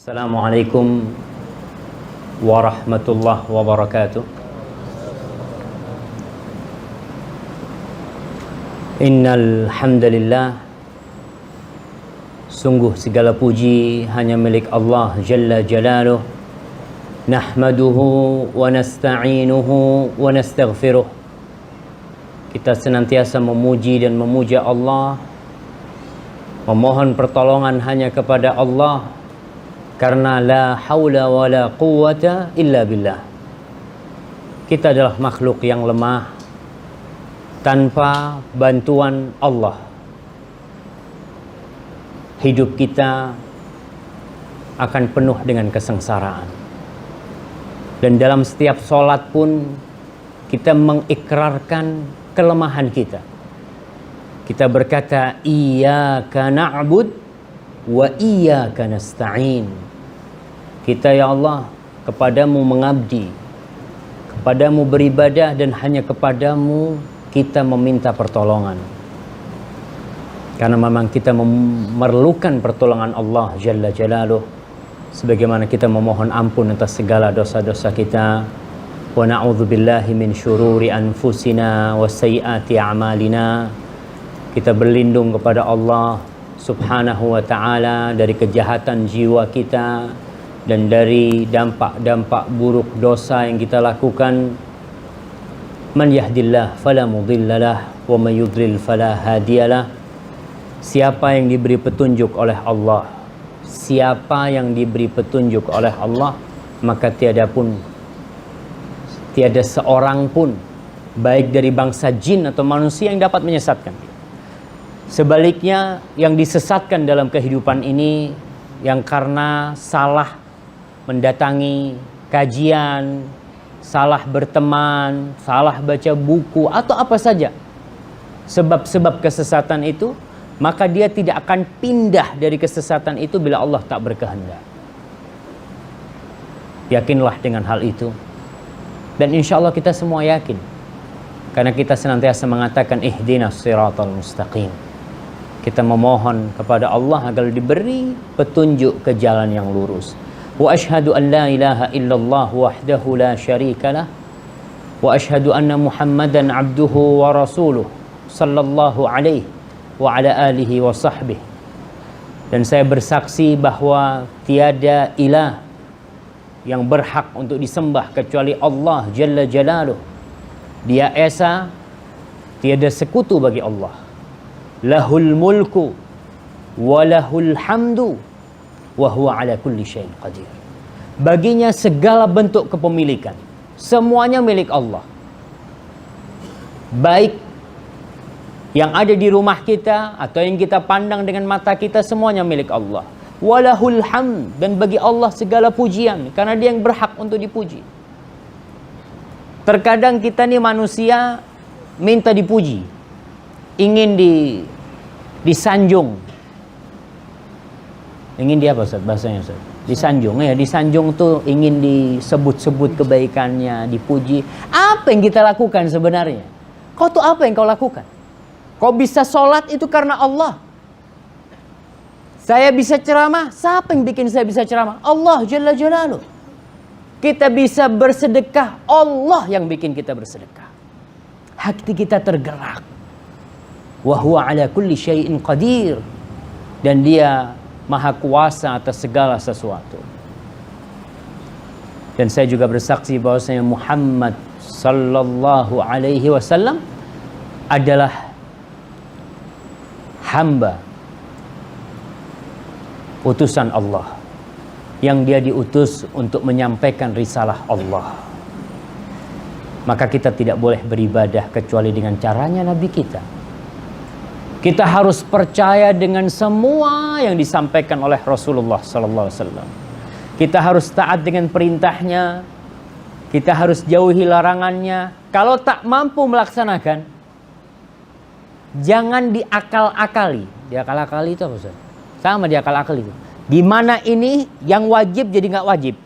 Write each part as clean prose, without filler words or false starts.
Assalamualaikum warahmatullahi wabarakatuh. Innal hamdalillah, sungguh segala puji hanya milik Allah Jalla Jalaluh. Nahmaduhu wa nasta'inuhu wa nastaghfiruh. Kita senantiasa memuji dan memuja Allah, memohon pertolongan hanya kepada Allah, karena la haula wa la quwwata illa billah. Kita adalah makhluk yang lemah. Tanpa bantuan Allah, hidup kita akan penuh dengan kesengsaraan. Dan dalam setiap sholat pun kita mengikrarkan kelemahan kita. Kita berkata, iyyaka na'bud wa iyyaka nasta'in. Kita, ya Allah, kepadamu mengabdi, kepadamu beribadah, dan hanya kepadamu kita meminta pertolongan. Karena memang kita memerlukan pertolongan Allah Jalla Jalaluh, sebagaimana kita memohon ampun atas segala dosa-dosa kita. Wa na'udzubillahi min syururi anfusina wa sayyiati a'malina. Kita berlindung kepada Allah Subhanahu wa ta'ala dari kejahatan jiwa kita dan dari dampak-dampak buruk dosa yang kita lakukan. Man yahdillah fala mudhillalah wa may yudlil fala hadiyalah. Siapa yang diberi petunjuk oleh Allah, siapa yang diberi petunjuk oleh Allah, maka tiada seorang pun, baik dari bangsa jin atau manusia, yang dapat menyesatkan. Sebaliknya, yang disesatkan dalam kehidupan ini yang karena salah mendatangi kajian, salah berteman, salah baca buku, atau apa saja sebab-sebab kesesatan itu, maka dia tidak akan pindah dari kesesatan itu bila Allah tak berkehendak. Yakinlah dengan hal itu. Dan insya Allah kita semua yakin, karena kita senantiasa mengatakan ihdinas siratal mustaqim. Kita memohon kepada Allah agar diberi petunjuk ke jalan yang lurus. Wa ashhadu an la ilaha illallah wahdahu la syarikalah wa ashhadu anna Muhammadan abduhu wa rasuluh sallallahu alaihi wa ala alihi wa sahbihi. Dan saya bersaksi bahwa tiada ilah yang berhak untuk disembah kecuali Allah Jalla Jalaluh. Dia esa, tiada sekutu bagi Allah. Lahul mulku wa lahul hamdu wa huwa ala kulli syai'in qadir. Baginya segala bentuk kepemilikan, semuanya milik Allah. Baik yang ada di rumah kita atau yang kita pandang dengan mata kita, semuanya milik Allah. Walahul hamd, dan bagi Allah segala pujian, karena dia yang berhak untuk dipuji. Terkadang kita nih manusia minta dipuji, ingin disanjung. Ingin dia apa Ustaz? Bahasanya Ustaz? Disanjung. Ya, disanjung tuh ingin disebut-sebut kebaikannya, dipuji. Apa yang kita lakukan sebenarnya? Kau tuh apa yang kau lakukan? Kau bisa sholat itu karena Allah. Saya bisa ceramah, siapa yang bikin saya bisa ceramah? Allah Jalla Jalaluh. Kita bisa bersedekah, Allah yang bikin kita bersedekah. Hati kita tergerak. Wa huwa ala kulli syai'in qadir. Dan dia maha kuasa atas segala sesuatu. Dan saya juga bersaksi bahwasanya Muhammad sallallahu alaihi wasallam adalah hamba utusan Allah, yang dia diutus untuk menyampaikan risalah Allah. Maka kita tidak boleh beribadah kecuali dengan caranya Nabi kita. Kita harus percaya dengan semua yang disampaikan oleh Rasulullah sallallahu alaihi wasallam. Kita harus taat dengan perintahnya. Kita harus jauhi larangannya. Kalau tak mampu melaksanakan, jangan diakal-akali. Diakal-akali itu apa Ustaz? Sama diakal-akali itu. Gimana ini yang wajib jadi nggak wajib?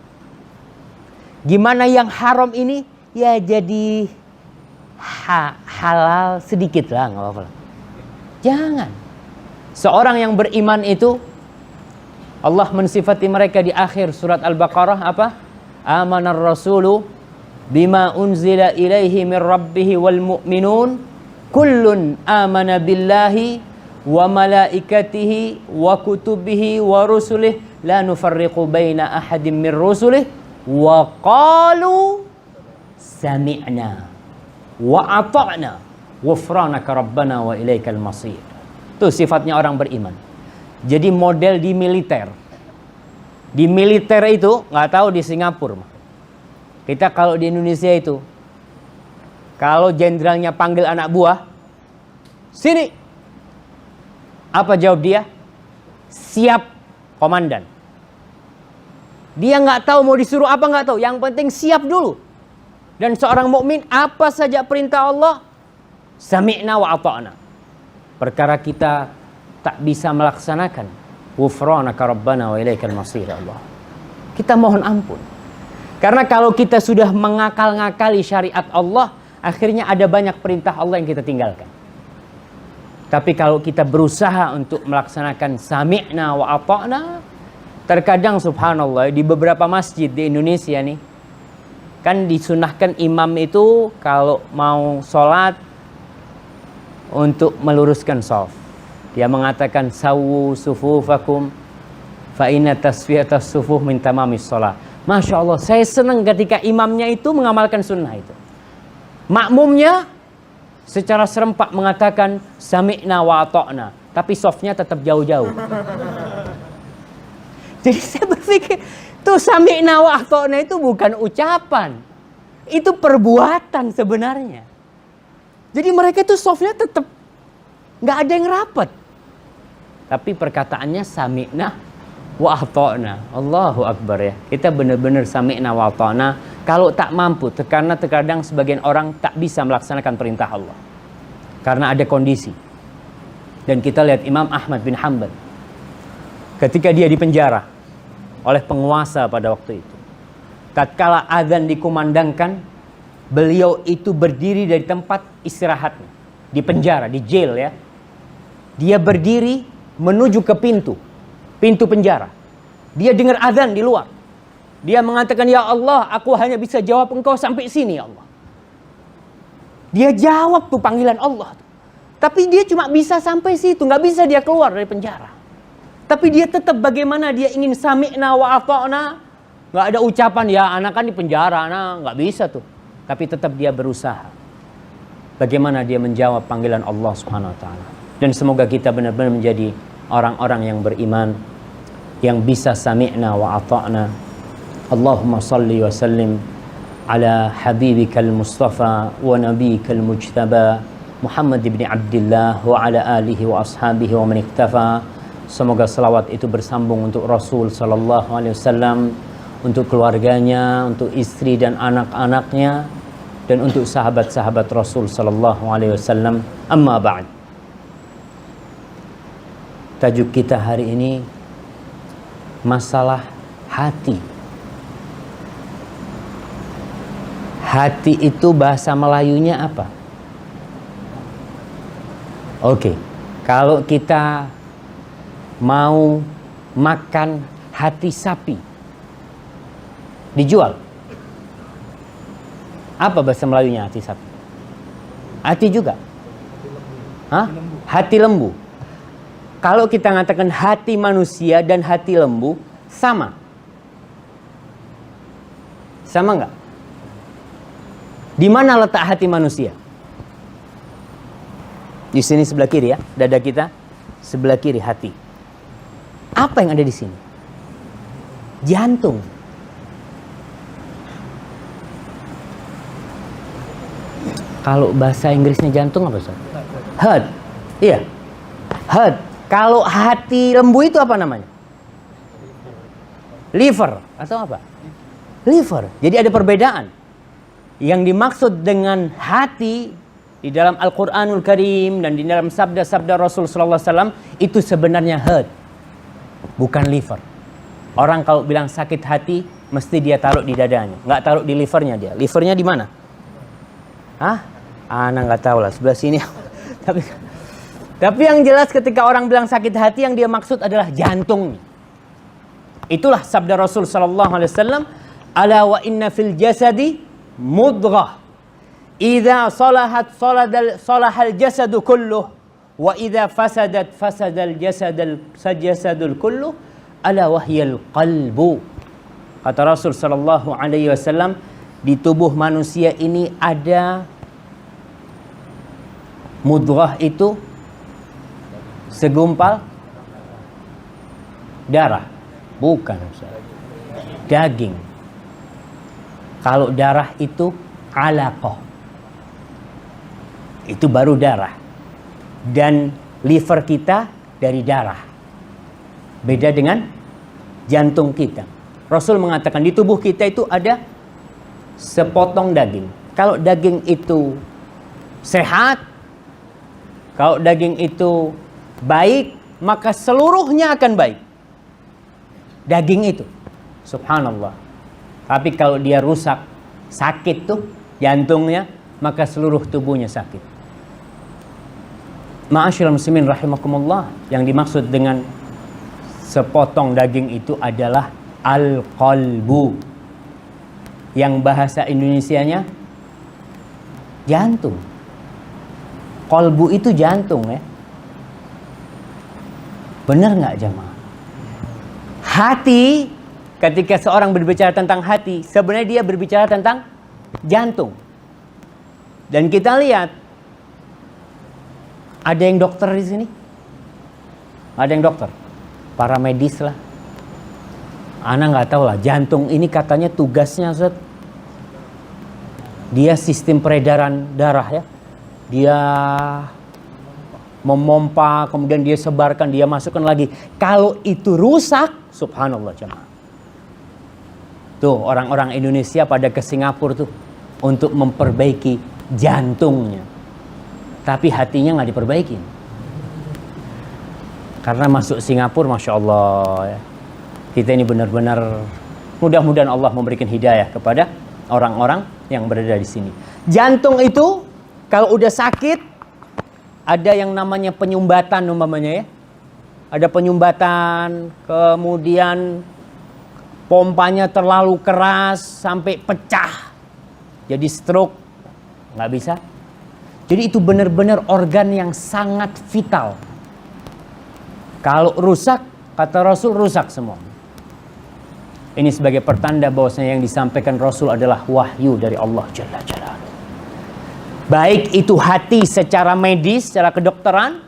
Gimana yang haram ini ya jadi halal sedikit lah, nggak apa-apa. Jangan. Seorang yang beriman itu Allah mensifati mereka di akhir surat Al-Baqarah apa? Amanar rasulu bima unzila ilaihi min rabbihi wal mu'minun kullun amana billahi wa malaikatihi wa kutubihi wa rusulih la nufarriqu baina ahadin min rusulih wa qalu sami'na wa ata'na ghufranaka rabbana wa ilaikal masir. Itu sifatnya orang beriman. Jadi model di militer. Di militer itu nggak tahu di Singapura. Kita kalau di Indonesia itu, kalau jenderalnya panggil anak buah, sini. Apa jawab dia? Siap, komandan. Dia nggak tahu mau disuruh apa nggak tahu. Yang penting siap dulu. Dan seorang mukmin apa saja perintah Allah, sami'na wa ata'na. Perkara kita tak bisa melaksanakan, ghufranaka rabbana wa ilaikal masir Allah. Kita mohon ampun. Karena kalau kita sudah mengakal-ngakali syariat Allah, akhirnya ada banyak perintah Allah yang kita tinggalkan. Tapi kalau kita berusaha untuk melaksanakan sami'na wa ata'na, terkadang subhanallah di beberapa masjid di Indonesia nih, kan disunahkan imam itu kalau mau sholat untuk meluruskan shaf. Dia mengatakan sawu sufufakum fa inna tasfiyatas sufuh min tamamis shalah. Masya Allah, saya senang ketika imamnya itu mengamalkan sunnah itu. Makmumnya secara serempak mengatakan sami'na wa ata'na, tapi shafnya tetap jauh-jauh. Jadi saya berpikir, tuh sami'na wa ata'na itu bukan ucapan, itu perbuatan sebenarnya. Jadi mereka itu shafnya tetap nggak ada yang rapat. Tapi perkataannya sami'na wa ata'na. Allahu Akbar ya. Kita benar-benar sami'na wa ata'na. Kalau tak mampu, karena terkadang sebagian orang tak bisa melaksanakan perintah Allah. Karena ada kondisi. Dan kita lihat Imam Ahmad bin Hanbal. Ketika dia dipenjara oleh penguasa pada waktu itu. Tatkala azan dikumandangkan, beliau itu berdiri dari tempat istirahatnya. Di penjara, di jail ya. Dia berdiri menuju ke pintu penjara. Dia dengar azan di luar. Dia mengatakan, ya Allah, aku hanya bisa jawab engkau sampai sini ya Allah. Dia jawab tuh panggilan Allah. Tapi dia cuma bisa sampai situ, nggak bisa dia keluar dari penjara. Tapi dia tetap bagaimana dia ingin sami'na wa ata'na. Nggak ada ucapan, ya anak kan di penjara, anak nggak bisa tuh. Tapi tetap dia berusaha. Bagaimana dia menjawab panggilan Allah Subhanahu wa Ta'ala. Dan semoga kita benar-benar menjadi orang-orang yang beriman, yang bisa sami'na wa ata'na. Allahumma salli wa sallim ala habibikal mustafa wa nabiyikal mujtaba Muhammad ibn Abdullah wa ala alihi wa ashabihi wa man iktafa. Semoga salawat itu bersambung untuk Rasul sallallahu alaihi wasallam, untuk keluarganya, untuk istri dan anak-anaknya, dan untuk sahabat-sahabat Rasul sallallahu alaihi wasallam. Amma ba'd. Tajuk kita hari ini masalah hati. Hati itu bahasa Melayunya apa? Oke, kalau kita mau makan hati sapi, dijual. Apa bahasa Melayunya hati sapi? Hati juga? Hah? Hati lembu. Kalau kita mengatakan hati manusia dan hati lembu, sama? Sama nggak? Di mana letak hati manusia? Di sini sebelah kiri ya, dada kita sebelah kiri hati. Apa yang ada di sini? Jantung. Kalau bahasa Inggrisnya jantung apa, Ustaz? Heart. Iya. Heart. Kalau hati lembu itu apa namanya? Liver atau apa? Liver. Jadi ada perbedaan. Yang dimaksud dengan hati di dalam Al-Quranul Karim dan di dalam sabda-sabda Rasul sallallahu alaihi wasallam itu sebenarnya heart, bukan liver. Orang kalau bilang sakit hati mesti dia taruh di dadanya, nggak taruh di livernya dia. Livernya di mana? Hah? Ana nggak tahu lah, sebelah sini. Tapi yang jelas ketika orang bilang sakit hati yang dia maksud adalah jantung. Itulah sabda Rasul sallallahu alaihi wasallam, "Ala wa inna fil jasadi mudghah. Idza salahat salahal jasadu kulluh wa idza fasadat fasadal jasadul kulluh ala wahyal qalbu." Kata Rasul sallallahu alaihi wasallam, di tubuh manusia ini ada mudghah, itu segumpal darah. Bukan, daging. Kalau darah itu alaqah, itu baru darah. Dan liver kita dari darah. Beda dengan jantung kita. Rasul mengatakan di tubuh kita itu ada sepotong daging. Kalau daging itu sehat, kalau daging itu baik, maka seluruhnya akan baik. Daging itu, subhanallah. Tapi kalau dia rusak, sakit tuh jantungnya, maka seluruh tubuhnya sakit. Ma'asyiral muslimin rahimakumullah, yang dimaksud dengan sepotong daging itu adalah al-qalbu, yang bahasa Indonesianya jantung. Qalbu itu jantung, ya. Benar nggak jamaah? Hati, ketika seorang berbicara tentang hati, sebenarnya dia berbicara tentang jantung. Dan kita lihat, ada yang dokter di sini? Ada yang dokter? Para medis lah. Ana nggak tahu lah, jantung ini katanya tugasnya, Ustaz, dia sistem peredaran darah, ya. Dia memompa, kemudian dia sebarkan, dia masukkan lagi. Kalau itu rusak, subhanallah jemaah. Tuh orang-orang Indonesia pada ke Singapura tuh untuk memperbaiki jantungnya. Tapi hatinya nggak diperbaiki. Karena masuk Singapura, Masya Allah, ya. Kita ini benar-benar, mudah-mudahan Allah memberikan hidayah kepada orang-orang yang berada di sini. Jantung itu kalau udah sakit, ada yang namanya penyumbatan umpamanya, ya. Ada penyumbatan, kemudian pompanya terlalu keras sampai pecah, jadi stroke, nggak bisa. Jadi itu benar-benar organ yang sangat vital. Kalau rusak, kata Rasul, rusak semua. Ini sebagai pertanda bahwasanya yang disampaikan Rasul adalah wahyu dari Allah Jalla Jalaluhu. Baik itu hati secara medis, secara kedokteran,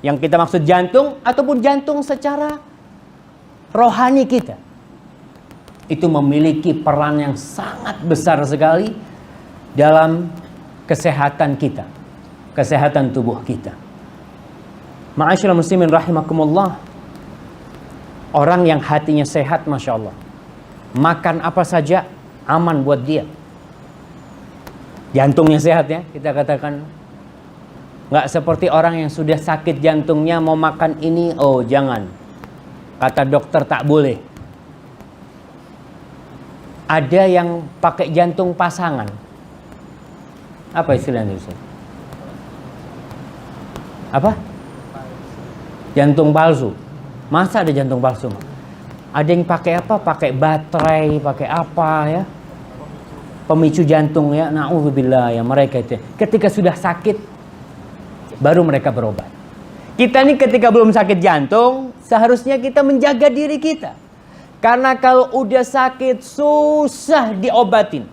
yang kita maksud jantung, ataupun jantung secara rohani kita. Itu memiliki peran yang sangat besar sekali dalam kesehatan kita, kesehatan tubuh kita. Ma'asyiral muslimin rahimakumullah, orang yang hatinya sehat, Masya Allah, makan apa saja aman buat dia. Jantungnya sehat, ya, kita katakan. Nggak seperti orang yang sudah sakit jantungnya, mau makan ini, oh jangan, kata dokter tak boleh. Ada yang pakai jantung pasangan. Apa istilahnya itu? Apa? Jantung palsu. Masa ada jantung palsu? Ada yang pakai apa? Pakai baterai, pakai apa, ya? Pemicu jantung, ya. Na'udzubillah, ya, mereka itu. Ketika sudah sakit, baru mereka berobat. Kita nih ketika belum sakit jantung, seharusnya kita menjaga diri kita. Karena kalau udah sakit, susah diobatin.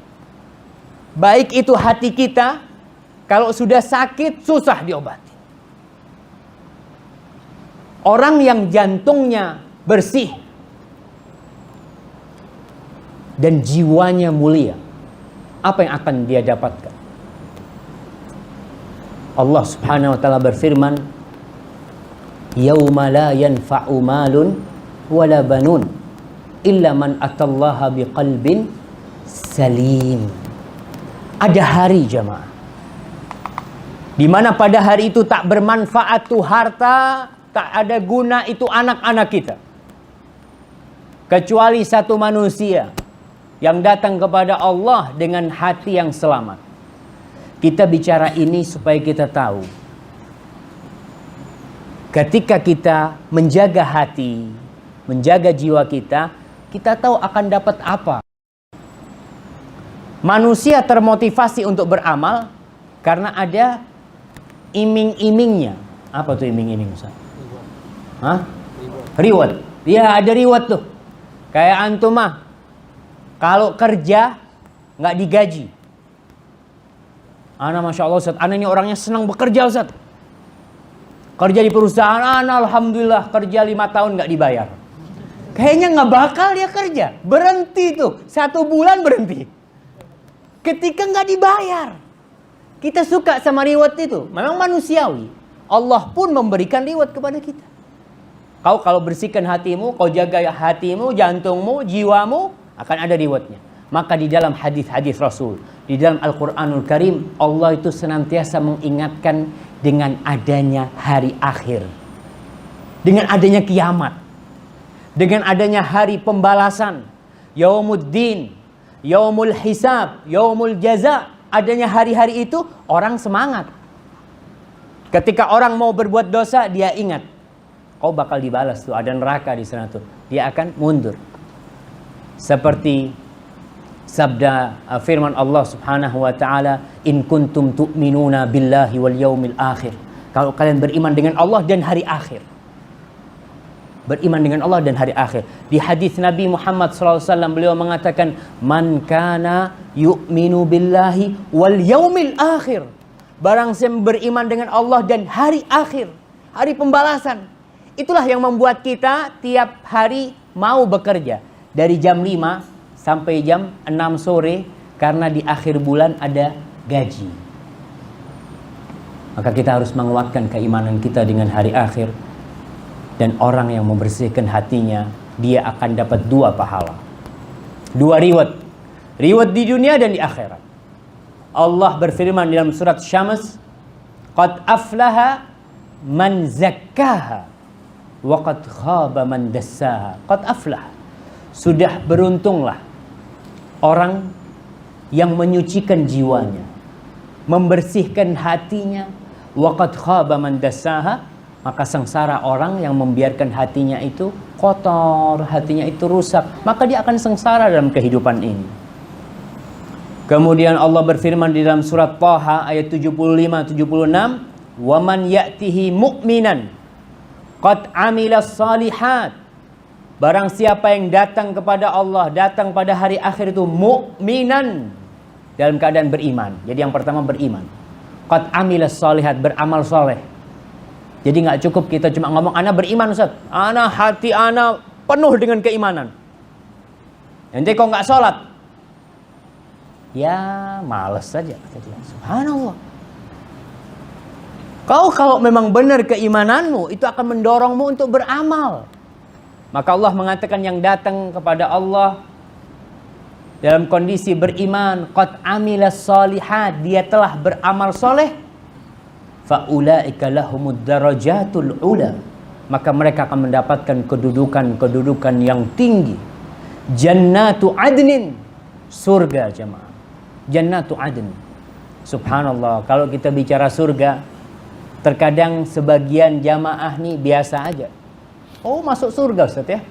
Baik itu hati kita, kalau sudah sakit, susah diobatin. Orang yang jantungnya bersih dan jiwanya mulia, apa yang akan dia dapatkan? Allah Subhanahu wa taala berfirman, "Yauma la yanfa'u malun wala banun illa man atallaha biqalbin salim." Ada hari jamaah di mana pada hari itu tak bermanfaat tuh harta, tak ada guna itu anak-anak kita, kecuali satu manusia yang datang kepada Allah dengan hati yang selamat. Kita bicara ini supaya kita tahu, ketika kita menjaga hati, menjaga jiwa kita, kita tahu akan dapat apa. Manusia termotivasi untuk beramal karena ada iming-imingnya. Apa tuh iming-iming, Ustaz? Hah? Reward. Ya, ada reward tuh. Kayak antum mah, kalau kerja nggak digaji. Ana Masya Allah Ustaz, ana ini orangnya senang bekerja Ustaz. Kerja di perusahaan, ana alhamdulillah kerja 5 tahun nggak dibayar. Kayaknya nggak bakal dia kerja. Berhenti tuh, 1 bulan berhenti. Ketika nggak dibayar. Kita suka sama reward itu. Memang manusiawi. Allah pun memberikan reward kepada kita. Kau kalau bersihkan hatimu, kau jaga hatimu, jantungmu, jiwamu, akan ada rewardnya. Maka di dalam hadis-hadis Rasul, di dalam Al-Quranul Karim, Allah itu senantiasa mengingatkan dengan adanya hari akhir. Dengan adanya kiamat. Dengan adanya hari pembalasan. Yaumuddin, Yaumul Hisab, Yaumul Jaza. Adanya hari-hari itu, orang semangat. Ketika orang mau berbuat dosa, dia ingat. Kau bakal dibalas tuh, ada neraka di sana tuh. Dia akan mundur. Seperti sabda firman Allah Subhanahu wa taala, "In kuntum tu'minuna billahi wal yaumil akhir." Kalau kalian beriman dengan Allah dan hari akhir. Beriman dengan Allah dan hari akhir. Di hadis Nabi Muhammad SAW beliau mengatakan, "Man kana yu'minu billahi wal yaumil akhir." Barang siapa beriman dengan Allah dan hari akhir, hari pembalasan. Itulah yang membuat kita tiap hari mau bekerja. Dari jam 5 sampai jam 6 sore. Karena di akhir bulan ada gaji. Maka kita harus menguatkan keimanan kita dengan hari akhir. Dan orang yang membersihkan hatinya, dia akan dapat 2 pahala. 2 reward. Reward di dunia dan di akhirat. Allah berfirman dalam surat Syams, "Qad aflaha man zakkaha. Wa qad khaba man dassaha." Qad aflah. Sudah beruntunglah orang yang menyucikan jiwanya, membersihkan hatinya. Wa qad khaba man dassaha. Maka sengsara orang yang membiarkan hatinya itu kotor, hatinya itu rusak. Maka dia akan sengsara dalam kehidupan ini. Kemudian Allah berfirman di dalam surat Thaha ayat 75-76, "Wa man ya'tihi mu'minan qad amilas salihat." Barang siapa yang datang kepada Allah, datang pada hari akhir itu mu'minan, dalam keadaan beriman. Jadi yang pertama beriman. Qad amilas salihat, beramal soleh. Jadi nggak cukup kita cuma ngomong, "Ana beriman Ustaz, ana hati ana penuh dengan keimanan." Nanti kok nggak sholat, ya males saja kata dia. Subhanallah. Kau kalau memang benar keimananmu, itu akan mendorongmu untuk beramal. Maka Allah mengatakan yang datang kepada Allah dalam kondisi beriman, qad amilas shalihat, dia telah beramal soleh, faulaika lahumud darajatul ula, maka mereka akan mendapatkan kedudukan yang tinggi. Jannatu adnin, surga jemaah. Jannatu adn. Subhanallah, kalau kita bicara surga, terkadang sebagian jamaah nih biasa aja. Oh, masuk surga Ustaz ya?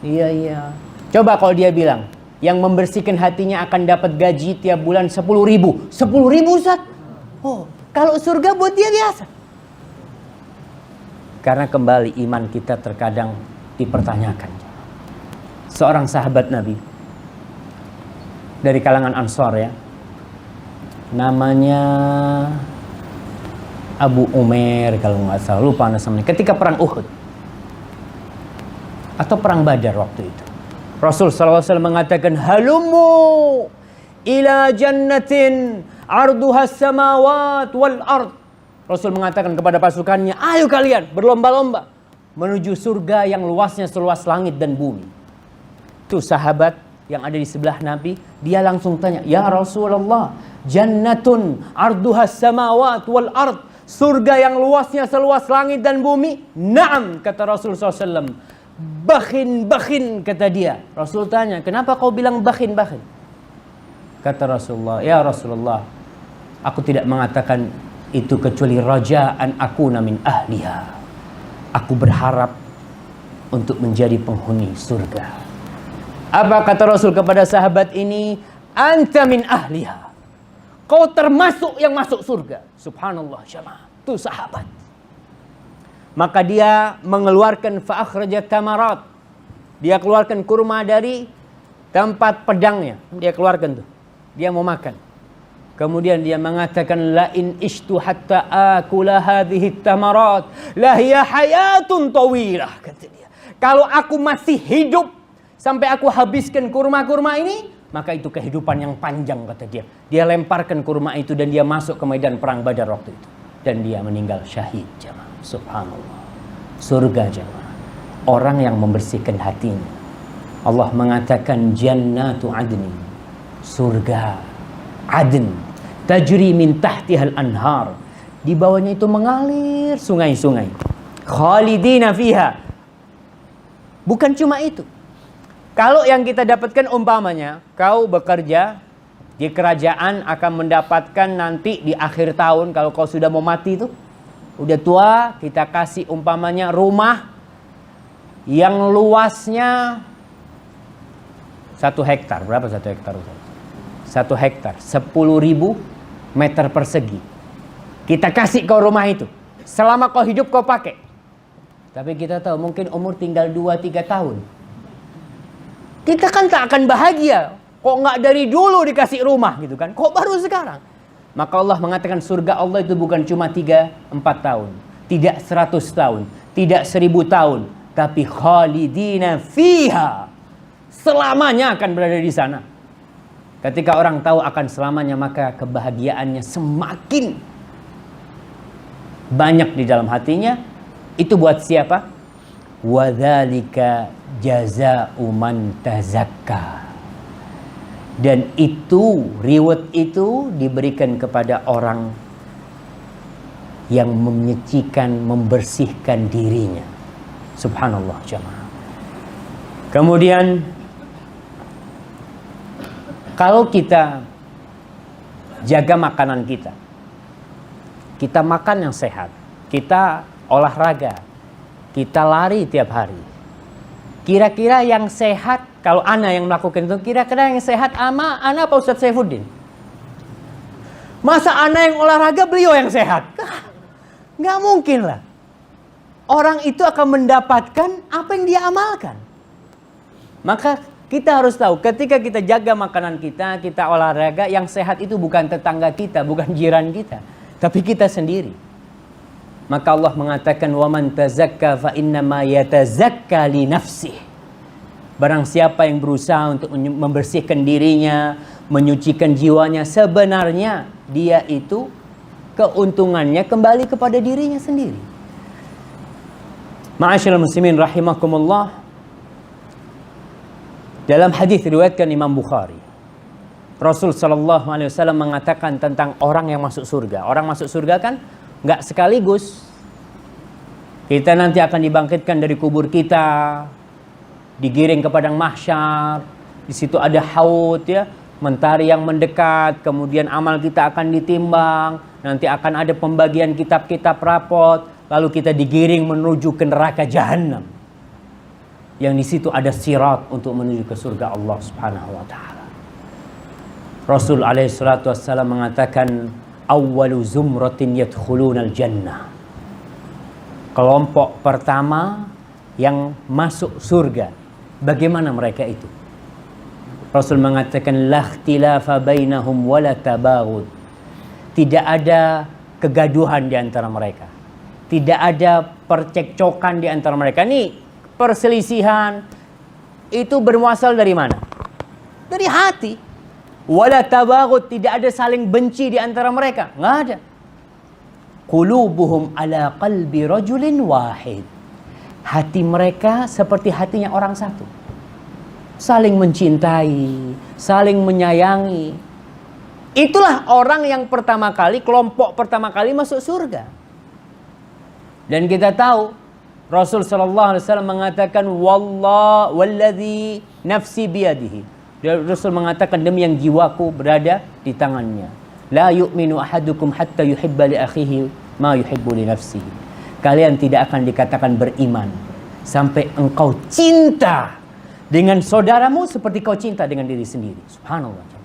Iya. Coba kalau dia bilang, yang membersihkan hatinya akan dapat gaji tiap bulan 10.000. 10.000 Ustaz? Oh, kalau surga buat dia biasa. Karena kembali iman kita terkadang dipertanyakan. Seorang sahabat Nabi dari kalangan Ansor ya, namanya Abu Umair kalau nggak salah, lupa namanya. Ketika perang Uhud atau perang Badar waktu itu, Rasul SAW mengatakan, "Halumu ila jannatin arduha samawat wal ard." Rasul mengatakan kepada pasukannya, "Ayo kalian berlomba-lomba menuju surga yang luasnya seluas langit dan bumi." Itu sahabat yang ada di sebelah Nabi, dia langsung tanya, "Ya Rasulullah, jannatun arduha samawat wal ard, surga yang luasnya seluas langit dan bumi?" "Na'am," kata Rasul SAW. "Bakhin," kata dia. Rasul tanya, "Kenapa kau bilang bakhin?" Kata Rasulullah, "Ya Rasulullah, aku tidak mengatakan itu kecuali raja'an akuna min ahliha." Aku berharap untuk menjadi penghuni surga. Apa kata Rasul kepada sahabat ini? Anta min ahliha. Kau termasuk yang masuk surga. Subhanallah jamaah. Itu sahabat. Maka dia mengeluarkan fa'akhrajat tamarat. Dia keluarkan kurma dari tempat pedangnya. Dia keluarkan tuh. Dia mau makan. Kemudian dia mengatakan, la in ishtu hatta akula hadhihi tamarat la hiya hayatun tawilah, kata dia. Kalau aku masih hidup sampai aku habiskan kurma-kurma ini, maka itu kehidupan yang panjang, kata dia. Dia lemparkan kurma itu dan dia masuk ke medan perang Badar waktu itu. Dan dia meninggal syahid, jemaah. Subhanallah. Surga, jemaah. Orang yang membersihkan hatinya. Allah mengatakan jannatu adnin. Surga Adn. Tajri min tahtihal anhar. Di bawahnya itu mengalir sungai-sungai. Khalidina fiha. Bukan cuma itu. Kalau yang kita dapatkan umpamanya, kau bekerja di kerajaan akan mendapatkan nanti di akhir tahun, kalau kau sudah mau mati itu, udah tua, kita kasih umpamanya rumah yang luasnya 1 hektar. Berapa 1 hektar? 1 hektar, 10.000 meter persegi. Kita kasih kau rumah itu. Selama kau hidup kau pakai. Tapi kita tahu mungkin umur tinggal 2-3 tahun. Kita kan tak akan bahagia. Kok nggak dari dulu dikasih rumah gitu kan? Kok baru sekarang? Maka Allah mengatakan surga Allah itu bukan cuma 3-4 tahun. Tidak 100 tahun. Tidak 1000 tahun. Tapi khalidina fiha. Selamanya akan berada di sana. Ketika orang tahu akan selamanya, maka kebahagiaannya semakin banyak di dalam hatinya. Itu buat siapa? Wadzalika jazaa'u man tazakka. Dan itu, reward itu diberikan kepada orang yang menyucikan, membersihkan dirinya. Subhanallah jemaah. Kemudian kalau kita jaga makanan kita, kita makan yang sehat, kita olahraga, kita lari tiap hari. Kira-kira yang sehat, kalau ana yang melakukan itu, kira-kira yang sehat ama ana apa Ustaz Saifuddin? Masa ana yang olahraga, beliau yang sehat? Nggak mungkin lah. Orang itu akan mendapatkan apa yang dia amalkan. Maka kita harus tahu, ketika kita jaga makanan kita, kita olahraga, yang sehat itu bukan tetangga kita, bukan jiran kita, tapi kita sendiri. Maka Allah mengatakan, وَمَنْ تَزَكَّى فَإِنَّمَا يَتَزَكَّى لِنَفْسِهِ. Barang siapa yang berusaha untuk membersihkan dirinya, menyucikan jiwanya, sebenarnya dia itu keuntungannya kembali kepada dirinya sendiri. Ma'asyiral muslimin rahimakumullah. Dalam hadis diriwayatkan Imam Bukhari, Rasul sallallahu alaihi wasallam mengatakan tentang orang yang masuk surga. Orang masuk surga kan nggak sekaligus. Kita nanti akan dibangkitkan dari kubur kita, digiring ke padang mahsyar. Di situ ada haud ya, mentari yang mendekat, kemudian amal kita akan ditimbang, nanti akan ada pembagian kitab-kitab rapot, lalu kita digiring menuju ke neraka jahanam. Yang di situ ada sirat untuk menuju ke surga Allah Subhanahu wa taala. Rasul alaihi salatu wassalam mengatakan, awwalu zumratin yadkhulunal jannah. Kelompok pertama yang masuk surga. Bagaimana mereka itu? Rasul mengatakan, la ikhtilafa bainahum wala tabaghud. Tidak ada kegaduhan di antara mereka. Tidak ada percekcokan di antara mereka. Nih, perselisihan itu bermuasal dari mana? Dari hati. Wala tabaghud, tidak ada saling benci di antara mereka. Enggak ada. Qulubuhum ala qalbi rajulin wahid. Hati mereka seperti hatinya orang satu. Saling mencintai, saling menyayangi. Itulah orang yang pertama kali, kelompok pertama kali masuk surga. Dan kita tahu Rasul sallallahu alaihi wasallam mengatakan, walladzi nafsi biyadihi. Rasul mengatakan, demi yang jiwaku berada di tangannya. La yu'minu ahadukum hatta yuhibba li akhihi ma yuhibbu li nafsihi. Kalian tidak akan dikatakan beriman sampai engkau cinta dengan saudaramu seperti kau cinta dengan diri sendiri. Subhanallah.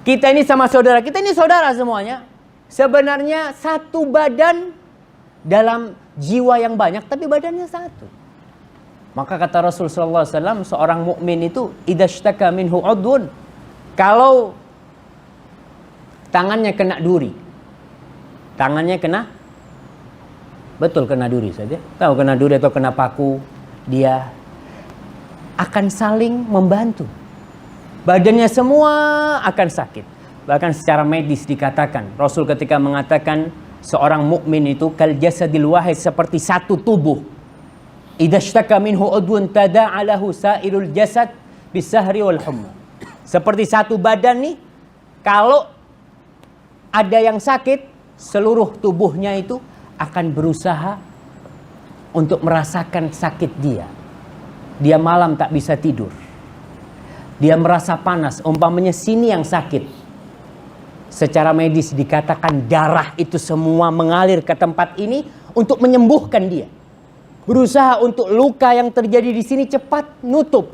Kita ini sama saudara, kita ini saudara semuanya. Sebenarnya satu badan dalam jiwa yang banyak, tapi badannya satu. Maka kata Rasulullah SAW, seorang mukmin itu idashtaka minhu udhun, kalau tangannya kena duri, tangannya kena, betul kena duri saja, tahu kena duri atau kena paku, dia akan saling membantu. Badannya semua akan sakit. Bahkan secara medis dikatakan, Rasul ketika mengatakan seorang mukmin itu kal jasadil wahid, seperti satu tubuh. Idashtaka minhu udhun tada'a lahu sairul jasad bisahri wal humma. Seperti satu badan nih, kalau ada yang sakit, seluruh tubuhnya itu akan berusaha untuk merasakan sakit dia. Dia malam tak bisa tidur. Dia merasa panas, umpamanya sini yang sakit. Secara medis dikatakan darah itu semua mengalir ke tempat ini untuk menyembuhkan dia. Berusaha untuk luka yang terjadi di sini cepat nutup.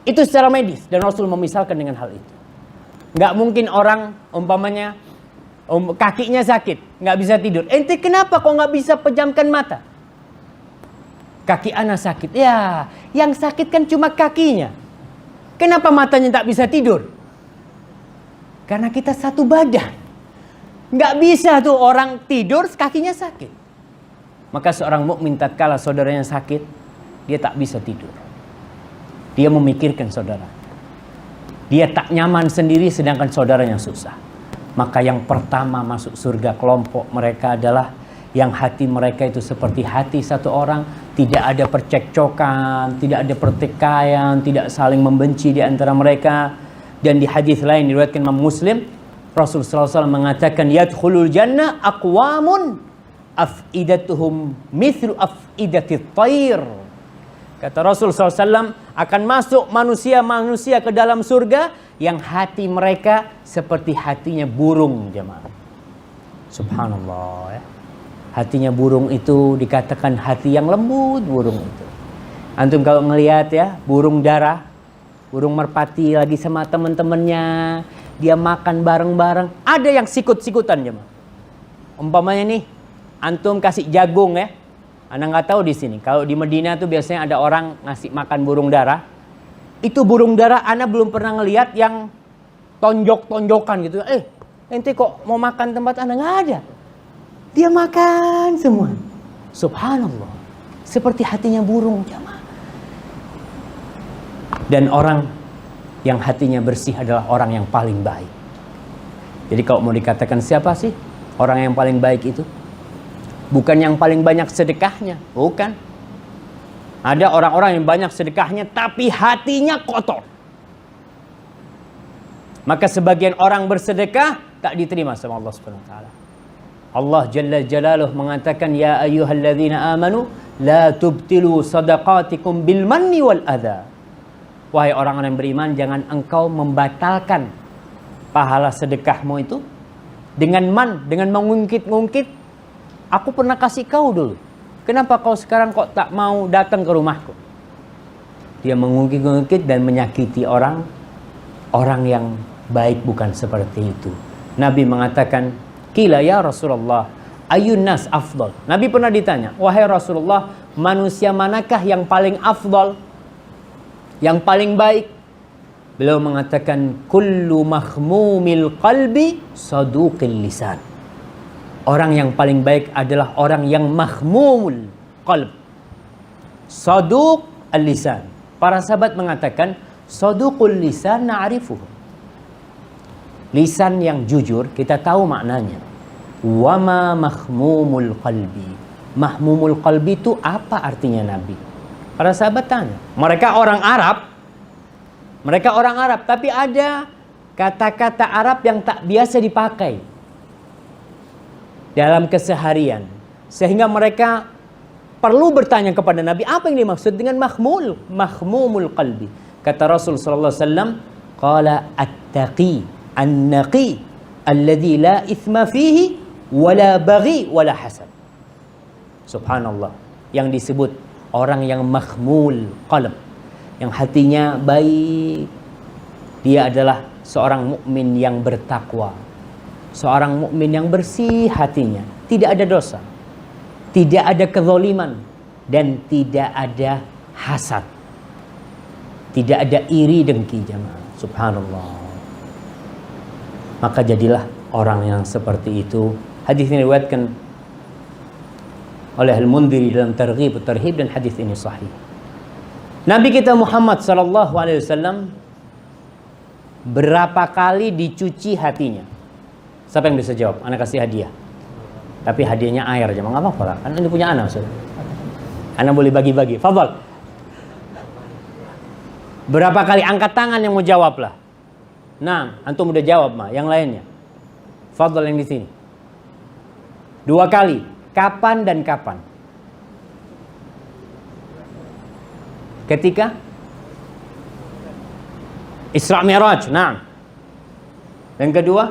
Itu secara medis, dan Rasul memisalkan dengan hal itu. Nggak mungkin orang umpamanya kakinya sakit, nggak bisa tidur. Ente kenapa kok nggak bisa pejamkan mata? Kaki ana sakit. Ya, yang sakit kan cuma kakinya. Kenapa matanya tak bisa tidur? Karena kita satu badan. Nggak bisa tuh orang tidur kakinya sakit. Maka seorang mukmin tatkala saudaranya sakit, dia tak bisa tidur. Dia memikirkan saudara. Dia tak nyaman sendiri sedangkan saudaranya susah. Maka yang pertama masuk surga kelompok mereka adalah yang hati mereka itu seperti hati satu orang, tidak ada percekcokan, tidak ada pertikaian, tidak saling membenci di antara mereka. Dan di hadis lain diriwayatkan Imam Muslim, Rasulullah SAW mengatakan yadkhulul jannah aqwamun afidatuhum mithlu afidatit thair. Kata Rasulullah SAW, akan masuk manusia-manusia ke dalam surga yang hati mereka seperti hatinya burung, jemaah. Subhanallah ya. Hatinya burung itu dikatakan hati yang lembut, burung itu. Antum kalau ngelihat ya, burung dara, burung merpati lagi sama teman-temannya, dia makan bareng-bareng, ada yang sikut-sikutan jemaah. Umpamanya nih, antum kasih jagung ya. Anda nggak tahu di sini. Kalau di Medina tuh biasanya ada orang ngasih makan burung dara. Itu burung dara, Anda belum pernah ngelihat yang tonjok-tonjokan gitu. Ente kok mau makan tempat Anda? Nggak ada. Dia makan semua. Subhanallah. Seperti hatinya burung jamaah. Dan orang yang hatinya bersih adalah orang yang paling baik. Jadi kalau mau dikatakan siapa sih orang yang paling baik itu? Bukan yang paling banyak sedekahnya. Bukan. Ada orang-orang yang banyak sedekahnya tapi hatinya kotor. Maka sebagian orang bersedekah tak diterima sama Allah Subhanahu wa taala. Allah Jalla Jalaluh mengatakan ya ayyuhalladzina amanu la tubtilu sadaqatikum bil manni wal adha. Wahai orang-orang yang beriman, jangan engkau membatalkan pahala sedekahmu itu dengan dengan mengungkit-ungkit. Aku pernah kasih kau dulu. Kenapa kau sekarang kok tak mau datang ke rumahku? Dia mengungkit-ungkit dan menyakiti orang yang baik bukan seperti itu. Nabi mengatakan, "Qila ya Rasulullah, ayyun nas afdal?" Nabi pernah ditanya, "Wahai Rasulullah, manusia manakah yang paling afdal? Yang paling baik?" Beliau mengatakan, "Kullu makhmumil qalbi saduqil lisan." Orang yang paling baik adalah orang yang mahmumul qalb, saduq al-lisan. Para sahabat mengatakan, saduqul lisan na'rifuhu. Lisan yang jujur kita tahu maknanya. Wama mahmumul qalbi. Mahmumul qalbi itu apa artinya Nabi? Para sahabat tanya. Mereka orang Arab, tapi ada kata-kata Arab yang tak biasa dipakai dalam keseharian. Sehingga mereka perlu bertanya kepada Nabi, apa yang dimaksud dengan mahmumul qalbi? Kata Rasul sallallahu alaihi wasallam, qala at-taqi an-naqi alladhi la ithma fihi wala baghi wala hasad. Subhanallah. Yang disebut orang yang mahmul qalb, yang hatinya baik. Dia adalah seorang mukmin yang bertakwa, seorang mukmin yang bersih hatinya, tidak ada dosa, tidak ada kezaliman, dan tidak ada hasad, tidak ada iri dengki jemaah. Subhanallah. Maka jadilah orang yang seperti itu. Hadis ini diriwayatkan oleh Al-Mundhiri dalam Targhib Tarhib, dan hadis ini sahih. Nabi kita Muhammad sallallahu alaihi wasallam berapa kali dicuci hatinya? Siapa yang bisa jawab? Ana kasih hadiah. Tapi hadiahnya air aja, enggak apa-apa lah. Kan ini punya ana, Ustaz. Ana boleh bagi-bagi. Fadhal. Berapa kali? Angkat tangan yang mau jawab lah. Nah, antum udah jawab mah, yang lainnya. Fadhal yang di sini. 2 kali. Kapan dan kapan? Ketika Isra Mi'raj. Nah. Yang kedua?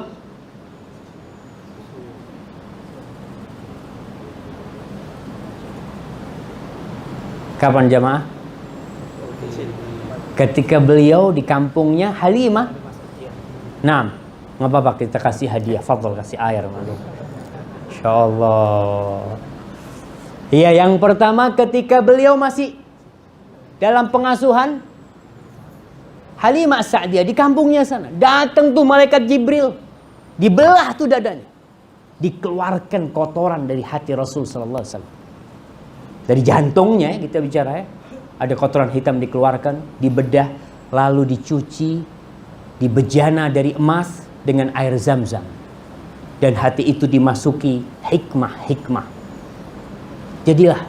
Kapan jamaah? Ketika beliau di kampungnya Halimah. Nah, nggak apa-apa, kita kasih hadiah. Fadhal, kasih air. Insyaallah. Iya, yang pertama ketika beliau masih dalam pengasuhan Halimah As-Sa'diyah di kampungnya sana. Datang tuh malaikat Jibril. Dibelah tuh dadanya. Dikeluarkan kotoran dari hati Rasul sallallahu alaihi wasallam. Dari jantungnya kita bicara ya. Ada kotoran hitam dikeluarkan, dibedah, lalu dicuci, dibejana dari emas dengan air Zam-Zam. Dan hati itu dimasuki hikmah-hikmah. Jadilah,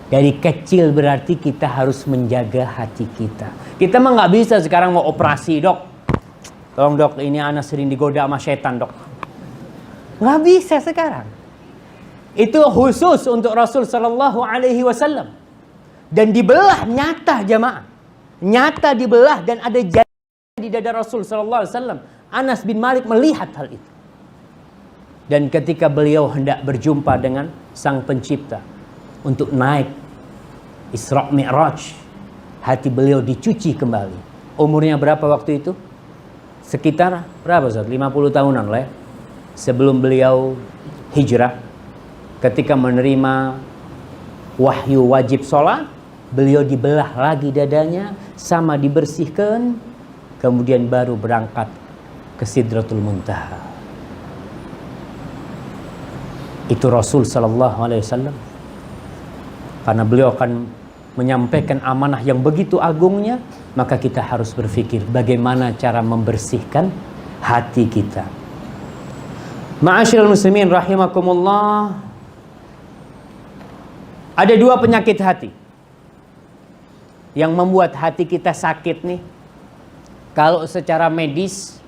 dari kecil berarti kita harus menjaga hati kita. Kita mah nggak bisa sekarang mau operasi, dok. Tolong dok, ini anak sering digoda sama setan, dok. Nggak bisa sekarang. Itu khusus untuk Rasul Sallallahu Alaihi Wasallam. Dan dibelah nyata jamaah. Nyata dibelah dan ada jari di dada Rasul Sallallahu Alaihi Wasallam. Anas bin Malik melihat hal itu. Dan ketika beliau hendak berjumpa dengan Sang Pencipta untuk naik Isra Mi'raj, hati beliau dicuci kembali. Umurnya berapa waktu itu? Sekitar berapa Ustaz? 50 tahunan lah ya. Sebelum beliau hijrah, ketika menerima wahyu wajib sholat, beliau dibelah lagi dadanya, sama dibersihkan, kemudian baru berangkat ke Sidratul Muntaha. Itu Rasul Sallallahu Alaihi Wasallam. Karena beliau akan menyampaikan amanah yang begitu agungnya, maka kita harus berpikir bagaimana cara membersihkan hati kita. Ma'asyiral muslimin rahimakumullah. Ada 2 penyakit hati yang membuat hati kita sakit nih. Kalau secara medis,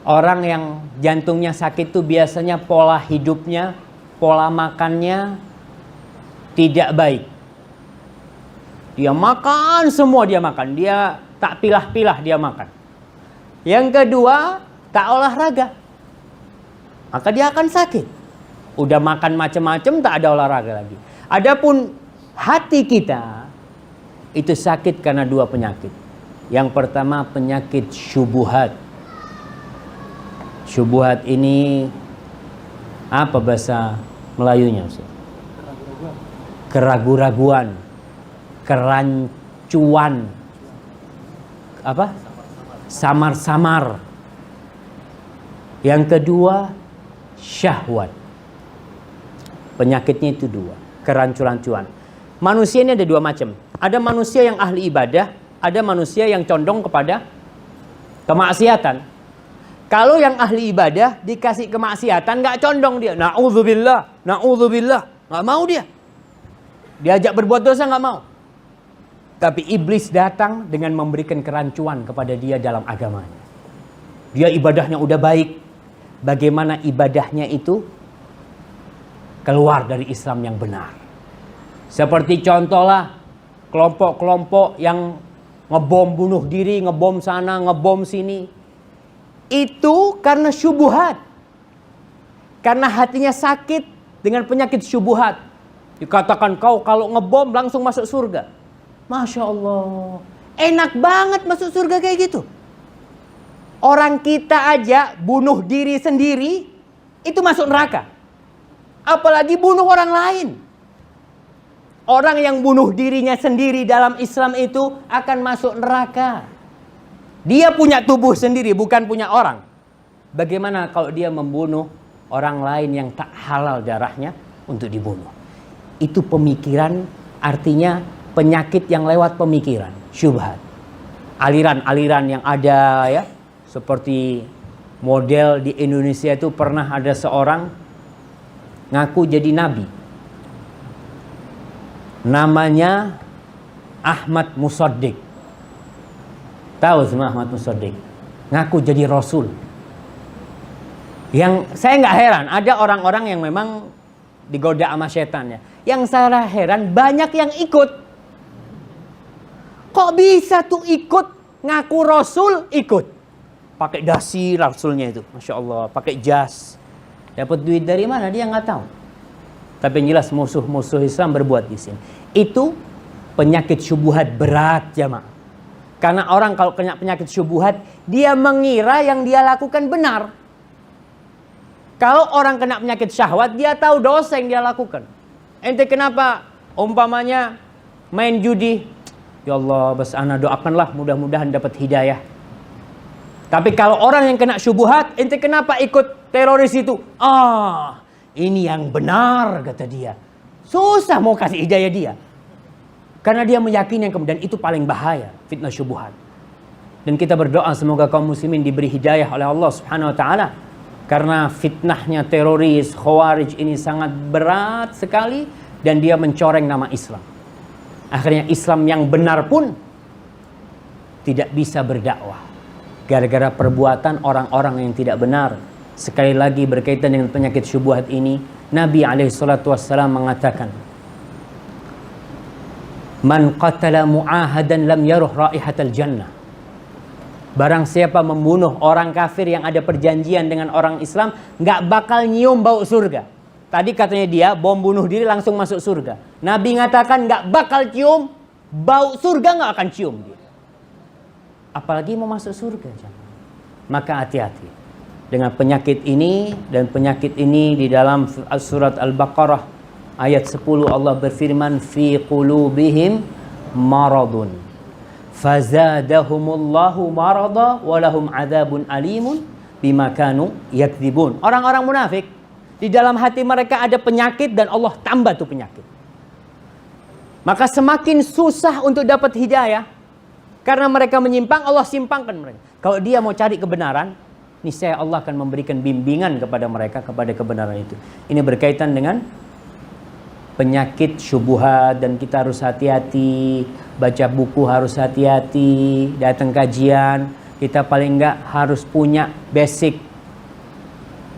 orang yang jantungnya sakit itu biasanya pola hidupnya, pola makannya tidak baik. Dia makan semua, dia makan. Dia tak pilah-pilah dia makan. Yang kedua, tak olahraga. Maka dia akan sakit. Udah makan macam-macam, tak ada olahraga lagi. Adapun hati kita itu sakit karena 2 penyakit. Yang pertama penyakit syubuhat. Syubuhat ini apa bahasa Melayunya Ustaz? Keraguan-raguan, kerancuan, apa? Samar-samar. Yang kedua syahwat. Penyakitnya itu 2, kerancuan-rancuan. Manusia ini ada 2 macam. Ada manusia yang ahli ibadah, ada manusia yang condong kepada kemaksiatan. Kalau yang ahli ibadah dikasih kemaksiatan nggak condong dia. Na'udzubillah, na'udzubillah, nggak mau dia. Diajak berbuat dosa nggak mau. Tapi iblis datang dengan memberikan kerancuan kepada dia dalam agamanya. Dia ibadahnya udah baik. Bagaimana ibadahnya itu keluar dari Islam yang benar. Seperti contohlah kelompok-kelompok yang ngebom bunuh diri, ngebom sana, ngebom sini. Itu karena syubuhat. Karena hatinya sakit dengan penyakit syubuhat. Dikatakan kau kalau ngebom langsung masuk surga. Masya Allah. Enak banget masuk surga kayak gitu. Orang kita aja bunuh diri sendiri itu masuk neraka. Apalagi bunuh orang lain. Orang yang bunuh dirinya sendiri dalam Islam itu akan masuk neraka. Dia punya tubuh sendiri, bukan punya orang. Bagaimana kalau dia membunuh orang lain yang tak halal darahnya untuk dibunuh? Itu pemikiran, artinya penyakit yang lewat pemikiran, syubhat. Aliran-aliran yang ada ya, seperti model di Indonesia itu pernah ada seorang ngaku jadi nabi. Namanya Ahmad Musaddiq. Tahu semua Ahmad Musaddiq? Ngaku jadi rasul. Yang saya nggak heran, ada orang-orang yang memang digoda sama setannya. Yang saya heran banyak yang ikut. Kok bisa tuh ikut ngaku rasul ikut? Pakai dasi rasulnya itu, masya Allah, pakai jas. Dapat duit dari mana dia nggak tahu. Tapi yang jelas musuh-musuh Islam berbuat di sini. Itu penyakit syubhat berat jamaah. Karena orang kalau kena penyakit syubhat, dia mengira yang dia lakukan benar. Kalau orang kena penyakit syahwat, dia tahu dosa yang dia lakukan. Ente kenapa umpamanya main judi? Ya Allah, bas ana doakanlah mudah-mudahan dapat hidayah. Tapi kalau orang yang kena syubhat, ente kenapa ikut teroris itu? Ini yang benar kata dia. Susah mau kasih hidayah dia. Karena dia meyakini yang kemudian itu paling bahaya, fitnah syubhat. Dan kita berdoa semoga kaum muslimin diberi hidayah oleh Allah Subhanahu wa taala. Karena fitnahnya teroris, khawarij ini sangat berat sekali dan dia mencoreng nama Islam. Akhirnya Islam yang benar pun tidak bisa berdakwah. Gara-gara perbuatan orang-orang yang tidak benar. Sekali lagi berkaitan dengan penyakit syubhat ini, Nabi SAW mengatakan, Man qatala mu'ahadan lam yaruh raihatal jannah. Barang siapa membunuh orang kafir yang ada perjanjian dengan orang Islam, nggak bakal nyium bau surga. Tadi katanya dia bom bunuh diri langsung masuk surga. Nabi ngatakan nggak bakal cium bau surga, nggak akan cium dia. Apalagi mau masuk surga. Maka hati-hati dengan penyakit ini. Dan penyakit ini di dalam surat Al-Baqarah ayat 10 Allah berfirman, fi qulubihim maradun fazadahumullahu marada walahum adzabun alimun bima kanu yakdzibun. Orang-orang munafik di dalam hati mereka ada penyakit dan Allah tambah tuh penyakit. Maka semakin susah untuk dapat hidayah karena mereka menyimpang, Allah simpangkan mereka. Kalau dia mau cari kebenaran, niscaya Allah akan memberikan bimbingan kepada mereka kepada kebenaran itu. Ini berkaitan dengan penyakit syubhat dan kita harus hati-hati, baca buku harus hati-hati, datang kajian kita paling enggak harus punya basic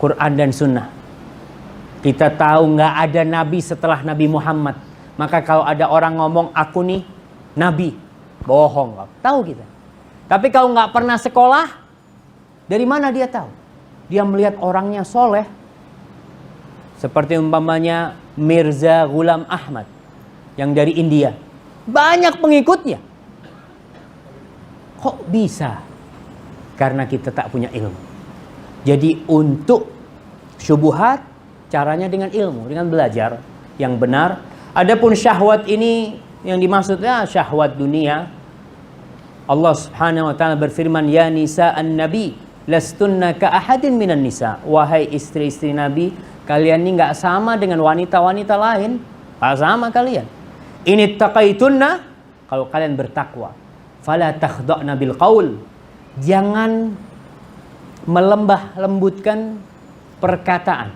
Quran dan Sunnah. Kita tahu enggak ada nabi setelah Nabi Muhammad. Maka kalau ada orang ngomong aku nih nabi, bohong, tahu kita. Tapi kalau enggak pernah sekolah, dari mana dia tahu? Dia melihat orangnya soleh. Seperti umpamanya Mirza Ghulam Ahmad yang dari India. Banyak pengikutnya. Kok bisa? Karena kita tak punya ilmu. Jadi untuk syubhat caranya dengan ilmu, dengan belajar yang benar. Adapun syahwat ini yang dimaksudnya syahwat dunia. Allah Subhanahu wa taala berfirman, ya nisa'an nabi lastunna ka ahadin minan nisa. Wahai istri-istri Nabi, kalian ini nggak sama dengan wanita-wanita lain. Nggak sama kalian. Ini taqaitunna, kalau kalian bertakwa. Fala takhda'na bil qaul. Jangan melembah lembutkan perkataan.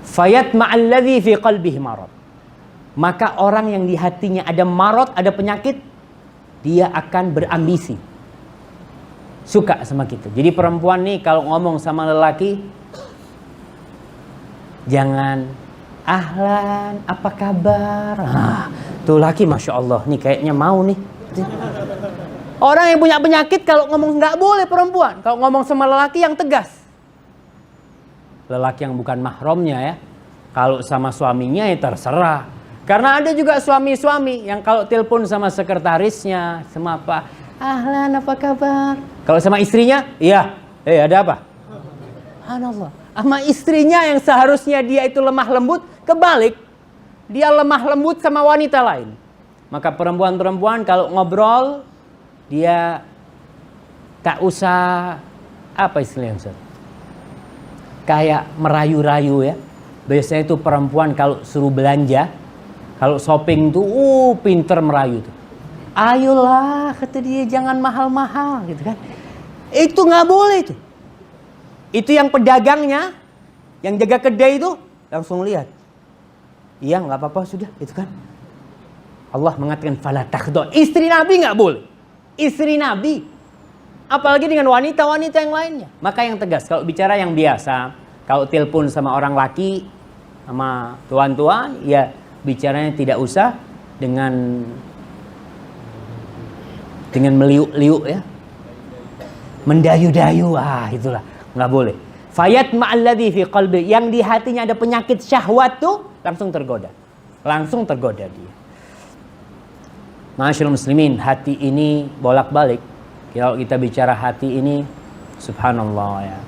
Fayat ma'alladhi fi qalbihi marad. Maka orang yang di hatinya ada marad, ada penyakit, dia akan berambisi. Suka sama kita. Jadi perempuan nih kalau ngomong sama lelaki, jangan ahlan, apa kabar? Tuh laki masya Allah, nih kayaknya mau nih. Orang yang punya penyakit kalau ngomong nggak boleh perempuan. Kalau ngomong sama lelaki yang tegas. Lelaki yang bukan mahramnya ya. Kalau sama suaminya ya terserah. Karena ada juga suami-suami yang kalau telepon sama sekretarisnya, sama apa, ahlan apa kabar? Kalau sama istrinya, iya, ada apa? Subhanallah. Sama istrinya yang seharusnya dia itu lemah lembut, kebalik. Dia lemah lembut sama wanita lain. Maka perempuan-perempuan kalau ngobrol, dia tak usah, apa istilahnya Ustaz? Kayak merayu-rayu ya. Biasanya itu perempuan kalau suruh belanja, kalau shopping tuh pinter merayu tuh. Ayolah, kata dia, jangan mahal-mahal gitu kan. Itu nggak boleh tuh. Itu yang pedagangnya, yang jaga kedai itu langsung lihat. Iya, nggak apa-apa sudah, itu kan. Allah mengatakan fala takhdo. Istri Nabi nggak boleh. Istri Nabi, apalagi dengan wanita-wanita yang lainnya. Maka yang tegas, kalau bicara yang biasa, kalau telepon sama orang laki, sama tuan-tuan, ya bicaranya tidak usah dengan meliuk-liuk ya. Mendayu-dayu, itulah. Nggak boleh. Fayat ma'alladhi fi qalbi, yang di hatinya ada penyakit syahwat tuh langsung tergoda. Langsung tergoda dia. Ma'asyiral muslimin, hati ini bolak-balik. Kalau kita bicara hati ini, subhanallah ya.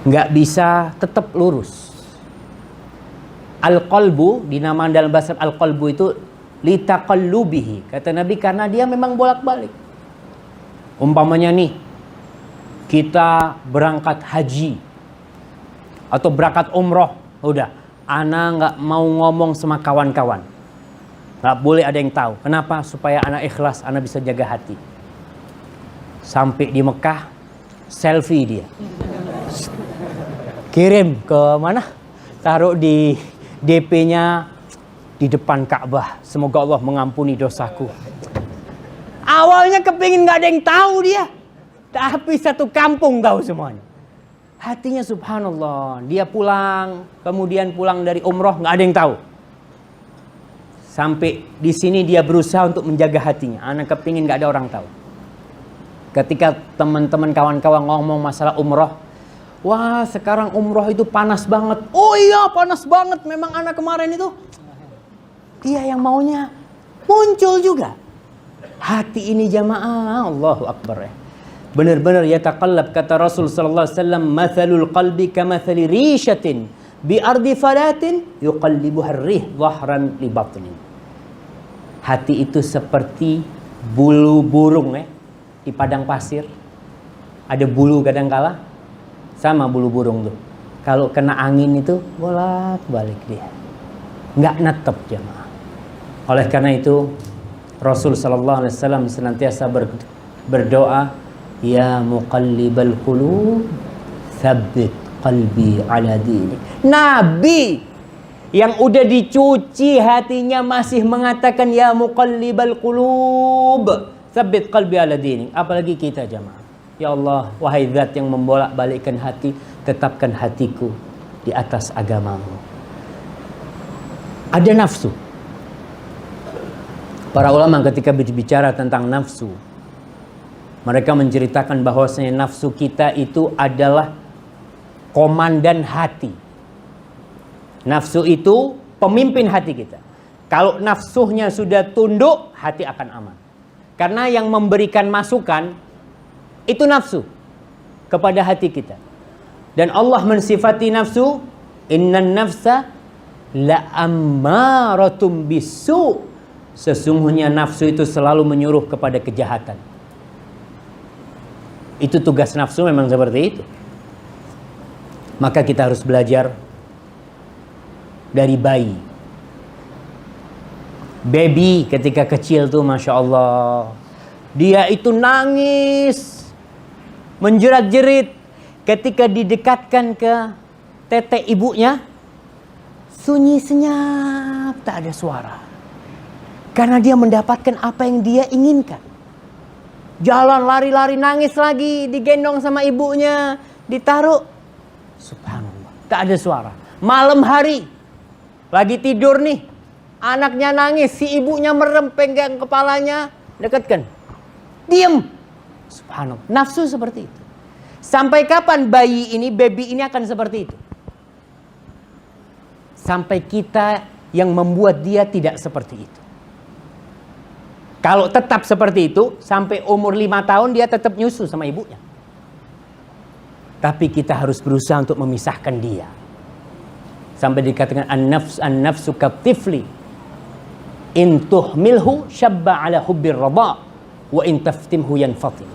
Nggak bisa tetap lurus. Al-qalbu, dinamakan dalam bahasa al-qalbu itu litaqallubihi. Kata Nabi, karena dia memang bolak-balik. Umpamanya nih, kita berangkat haji atau berangkat umroh, udah, ana nggak mau ngomong sama kawan-kawan, nggak boleh ada yang tahu. Kenapa? Supaya ana ikhlas, ana bisa jaga hati. Sampai di Mekah, selfie dia, kirim ke mana? Taruh di DP-nya di depan Ka'bah. Semoga Allah mengampuni dosaku. Awalnya kepingin nggak ada yang tahu dia. Tapi satu kampung tahu semuanya. Hatinya subhanallah. Dia pulang, kemudian pulang dari umroh, nggak ada yang tahu. Sampai di sini dia berusaha untuk menjaga hatinya. Anak kepingin nggak ada orang tahu. Ketika teman-teman kawan-kawan ngomong masalah umroh, wah sekarang umroh itu panas banget. Oh iya panas banget. Memang anak kemarin itu, dia yang maunya muncul juga. Hati ini jamaah, Allahu Akbar ya. Benar-benar yataqallab, kata Rasul sallallahu alaihi wasallam, mathalul qalbi kamathali rishatin bi ardi falatin yuqallibuha ar-rih dhahran li batnin. Hati itu seperti bulu burung ya di padang pasir. Ada bulu kadangkala, sama bulu burung tuh. Kalau kena angin itu bolak-balik dia. Nggak netep jemaah. Oleh karena itu Rasul sallallahu alaihi wasallam senantiasa berdoa, ya muqallibal qulub tsabbit qalbi ala dinik. Nabi yang udah dicuci hatinya masih mengatakan ya muqallibal qulub tsabbit qalbi ala dinik. Apalagi kita jemaah. Ya Allah, wahai zat yang membolak-balikkan hati, tetapkan hatiku di atas agamamu. Ada nafsu. Para ulama ketika berbicara tentang nafsu, mereka menceritakan bahwasanya nafsu kita itu adalah komandan hati. Nafsu itu pemimpin hati kita. Kalau nafsunya sudah tunduk, hati akan aman. Karena yang memberikan masukan itu nafsu kepada hati kita. Dan Allah mensifati nafsu, innan nafsa la ammaratum bisu. Sesungguhnya nafsu itu selalu menyuruh kepada kejahatan. Itu tugas nafsu memang seperti itu. Maka kita harus belajar dari bayi. Baby ketika kecil tuh Masya Allah, dia itu nangis, menjerat-jerit. Ketika didekatkan ke tete ibunya, sunyi senyap, tak ada suara. Karena dia mendapatkan apa yang dia inginkan. Jalan lari-lari nangis lagi, digendong sama ibunya, ditaruh. Subhanallah, tak ada suara. Malam hari, lagi tidur nih, anaknya nangis, si ibunya merem, pegang kepalanya, dekatkan. Diam. Subhanallah, nafsu seperti itu. Sampai kapan baby ini akan seperti itu? sampai kita yang membuat dia tidak seperti itu. Kalau tetap seperti itu, sampai umur 5 tahun dia tetap nyusu sama ibunya. Tapi kita harus berusaha untuk memisahkan dia. Sampai dikatakan an-nafsu katifli in tuhmilhu syabba ala hubbir radha wa in taftimhu yanfatim.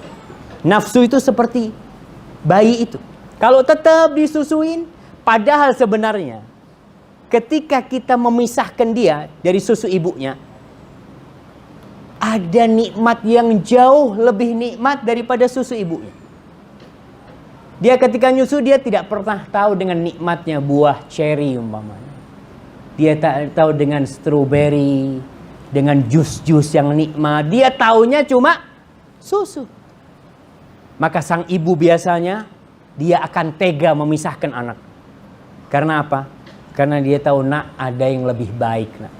Nafsu itu seperti bayi itu. Kalau tetap disusuin, padahal sebenarnya ketika kita memisahkan dia dari susu ibunya, ada nikmat yang jauh lebih nikmat daripada susu ibunya. Dia ketika nyusu, dia tidak pernah tahu dengan nikmatnya buah cherry umpamanya. Dia tak tahu dengan strawberry, dengan jus-jus yang nikmat. Dia taunya cuma susu. Maka sang ibu biasanya dia akan tega memisahkan anak. Karena apa? Karena dia tahu, nak, ada yang lebih baik, nak.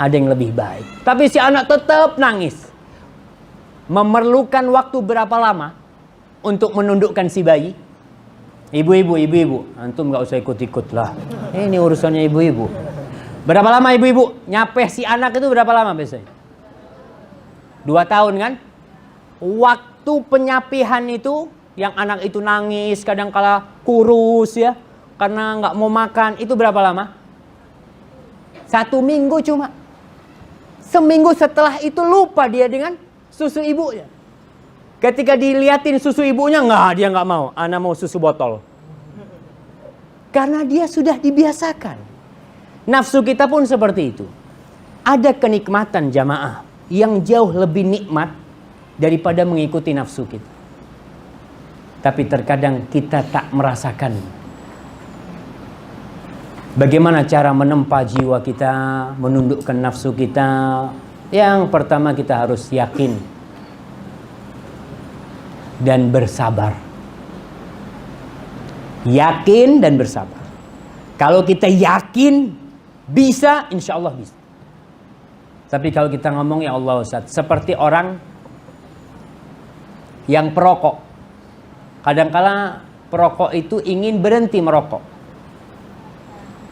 Ada yang lebih baik. Tapi si anak tetap nangis. Memerlukan waktu berapa lama untuk menundukkan si bayi? Ibu-ibu, antum gak usah ikut-ikut lah. Ini urusannya ibu-ibu. Berapa lama ibu-ibu nyapeh si anak itu, berapa lama biasanya? 2 tahun kan? Waktu penyapihan itu, yang anak itu nangis, kadang-kala kurus ya, karena nggak mau makan, itu berapa lama? 1 minggu cuma. Seminggu setelah itu lupa dia dengan susu ibunya. Ketika diliatin susu ibunya, dia nggak mau. Ana mau susu botol. Karena dia sudah dibiasakan. Nafsu kita pun seperti itu. Ada kenikmatan jamaah yang jauh lebih nikmat daripada mengikuti nafsu kita. Tapi terkadang kita tak merasakan. Bagaimana cara menempa jiwa kita, menundukkan nafsu kita? Yang pertama, kita harus yakin dan bersabar. Yakin dan bersabar. Kalau kita yakin bisa, insya Allah bisa. Tapi kalau kita ngomong, ya Allah Ustaz, seperti orang yang perokok. Kadang-kala perokok itu ingin berhenti merokok,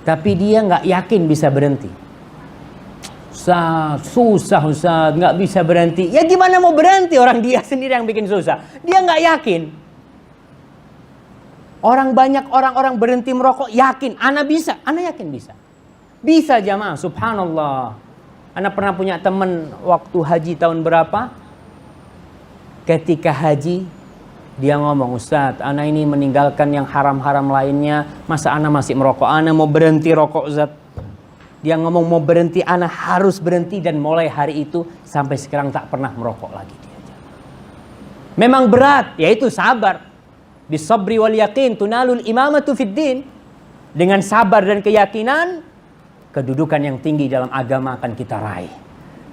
tapi dia nggak yakin bisa berhenti. Susah Ustaz, nggak bisa berhenti. Ya gimana mau berhenti, orang dia sendiri yang bikin susah. Dia nggak yakin. Orang berhenti merokok yakin, ana bisa, ana yakin bisa. Bisa jamaah, subhanallah. Ana pernah punya teman waktu haji tahun berapa? Ketika haji, dia ngomong, Ustaz, ana ini meninggalkan yang haram-haram lainnya, masa ana masih merokok? Ana mau berhenti rokok, Ustaz. Dia ngomong mau berhenti, ana harus berhenti, dan mulai hari itu sampai sekarang tak pernah merokok lagi dia. Memang berat, yaitu sabar. Bisabri wal yakin tunalul imamatu fid din. Dengan sabar dan keyakinan, kedudukan yang tinggi dalam agama akan kita raih.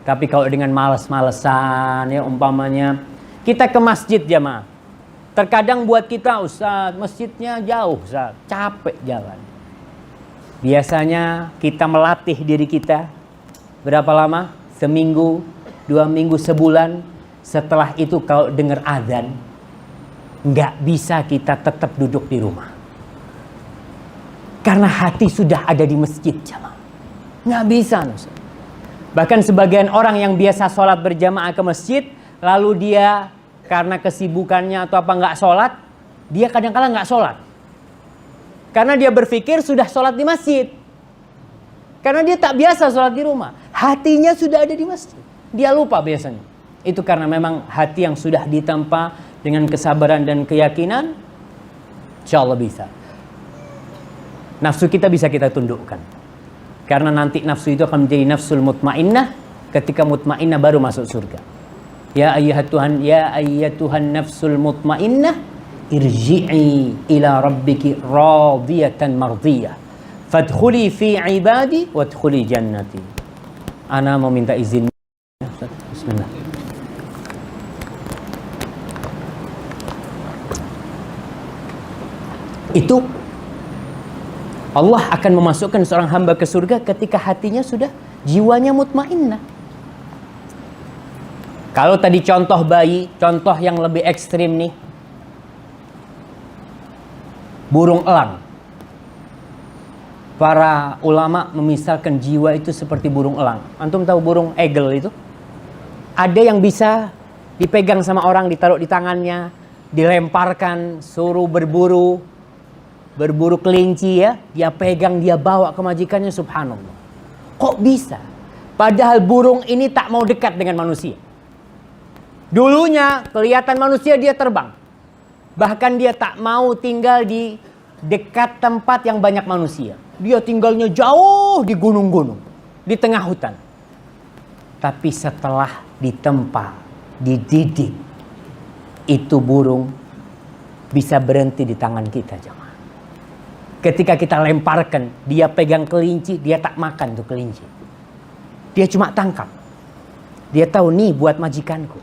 Tapi kalau dengan malas-malesan, ya umpamanya kita ke masjid jamaah, terkadang buat kita, Ustaz, masjidnya jauh, Ustaz, capek jalan. Biasanya kita melatih diri kita berapa lama? Seminggu, 2 minggu, sebulan. Setelah itu kalau dengar azan, nggak bisa kita tetap duduk di rumah. Karena hati sudah ada di masjid jamaah. Nggak bisa. Ustaz. Bahkan sebagian orang yang biasa sholat berjamaah ke masjid, lalu dia karena kesibukannya atau apa nggak sholat, dia kadang-kala nggak sholat. Karena dia berpikir sudah sholat di masjid. Karena dia tak biasa sholat di rumah. Hatinya sudah ada di masjid. Dia lupa biasanya. Itu karena memang hati yang sudah ditempa dengan kesabaran dan keyakinan, insya Allah bisa. Nafsu kita bisa kita tundukkan. Karena nanti nafsu itu akan menjadi nafsul mutmainnah. Ketika mutmainnah baru masuk surga. Ya ayyatuhan nafsul mutmainnah, irji'i ila rabbiki radiyatan mardiyah. Fadkhuli fi ibadi wadkhuli jannati. Ana mau minta izin. Bismillah. Itu Allah akan memasukkan seorang hamba ke surga ketika hatinya sudah, jiwanya mutmainnah. Kalau tadi contoh bayi, contoh yang lebih ekstrim nih, burung elang. Para ulama memisalkan jiwa itu seperti burung elang. Antum tahu burung eagle itu? Ada yang bisa dipegang sama orang, ditaruh di tangannya, dilemparkan, suruh berburu kelinci ya, dia pegang, dia bawa ke majikannya, subhanallah. Kok bisa? Padahal burung ini tak mau dekat dengan manusia. Dulunya kelihatan manusia dia terbang. Bahkan dia tak mau tinggal di dekat tempat yang banyak manusia. Dia tinggalnya jauh di gunung-gunung, di tengah hutan. Tapi setelah ditempa, dididik, itu burung bisa berhenti di tangan kita, jemaah. Ketika kita lemparkan, dia pegang kelinci, dia tak makan tuh kelinci. Dia cuma tangkap. Dia tahu nih buat majikanku.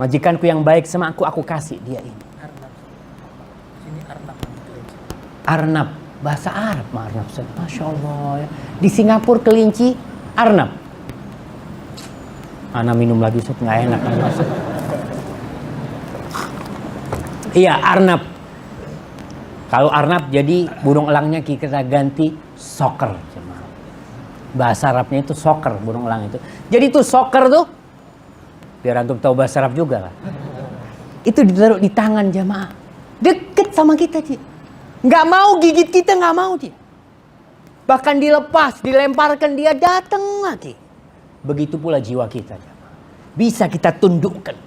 Majikanku yang baik sama aku kasih dia ini. Ini arnab. Arnab, bahasa Arab arnab. Masya Allah ya. Di Singapura kelinci arnab. Ana minum lagi, Ustaz, nggak enak. Iya, arnab. Kalau arnab jadi burung elangnya kita ganti soker. Bahasa Arabnya itu soker, burung elang itu. Jadi itu soker tuh, biar antum tahu bahasa Arab juga lah. Itu ditaruh di tangan jamaah. Deket sama kita dia. Nggak mau gigit kita, nggak mau dia. Bahkan dilepas, dilemparkan, dia datang lagi. Begitu pula jiwa kita jamaah. Bisa kita tundukkan.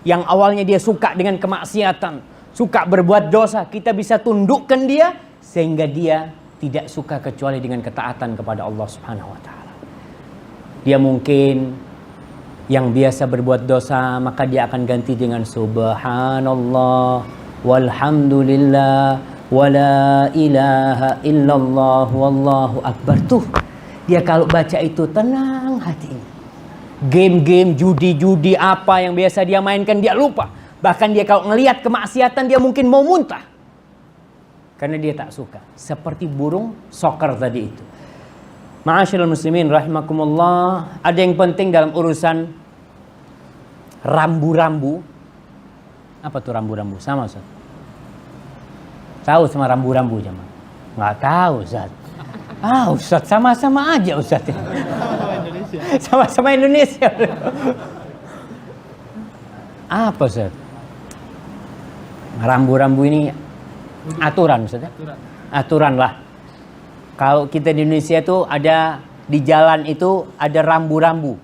Yang awalnya dia suka dengan kemaksiatan, suka berbuat dosa, kita bisa tundukkan dia sehingga dia tidak suka kecuali dengan ketaatan kepada Allah Subhanahu wa taala. Dia mungkin yang biasa berbuat dosa, maka dia akan ganti dengan subhanallah walhamdulillah wala ilaha illallah wallahu akbar. Tuh, dia kalau baca itu tenang hatinya. Game-game, judi-judi apa yang biasa dia mainkan dia lupa. Bahkan dia kalau ngelihat kemaksiatan dia mungkin mau muntah. Karena dia tak suka. Seperti burung soker tadi itu. Ma'asyiral muslimin rahimakumullah. Ada yang penting dalam urusan rambu-rambu. Apa tuh rambu-rambu? Sama Ustaz? Tahu sama rambu-rambu jemaah? Nggak tahu Ustaz. Ustaz sama-sama aja Ustaz. Sama-sama Indonesia. Apa Ustaz? Rambu-rambu ini aturan Ustaz ya? Aturan lah. Kalau kita di Indonesia itu ada di jalan itu ada rambu-rambu.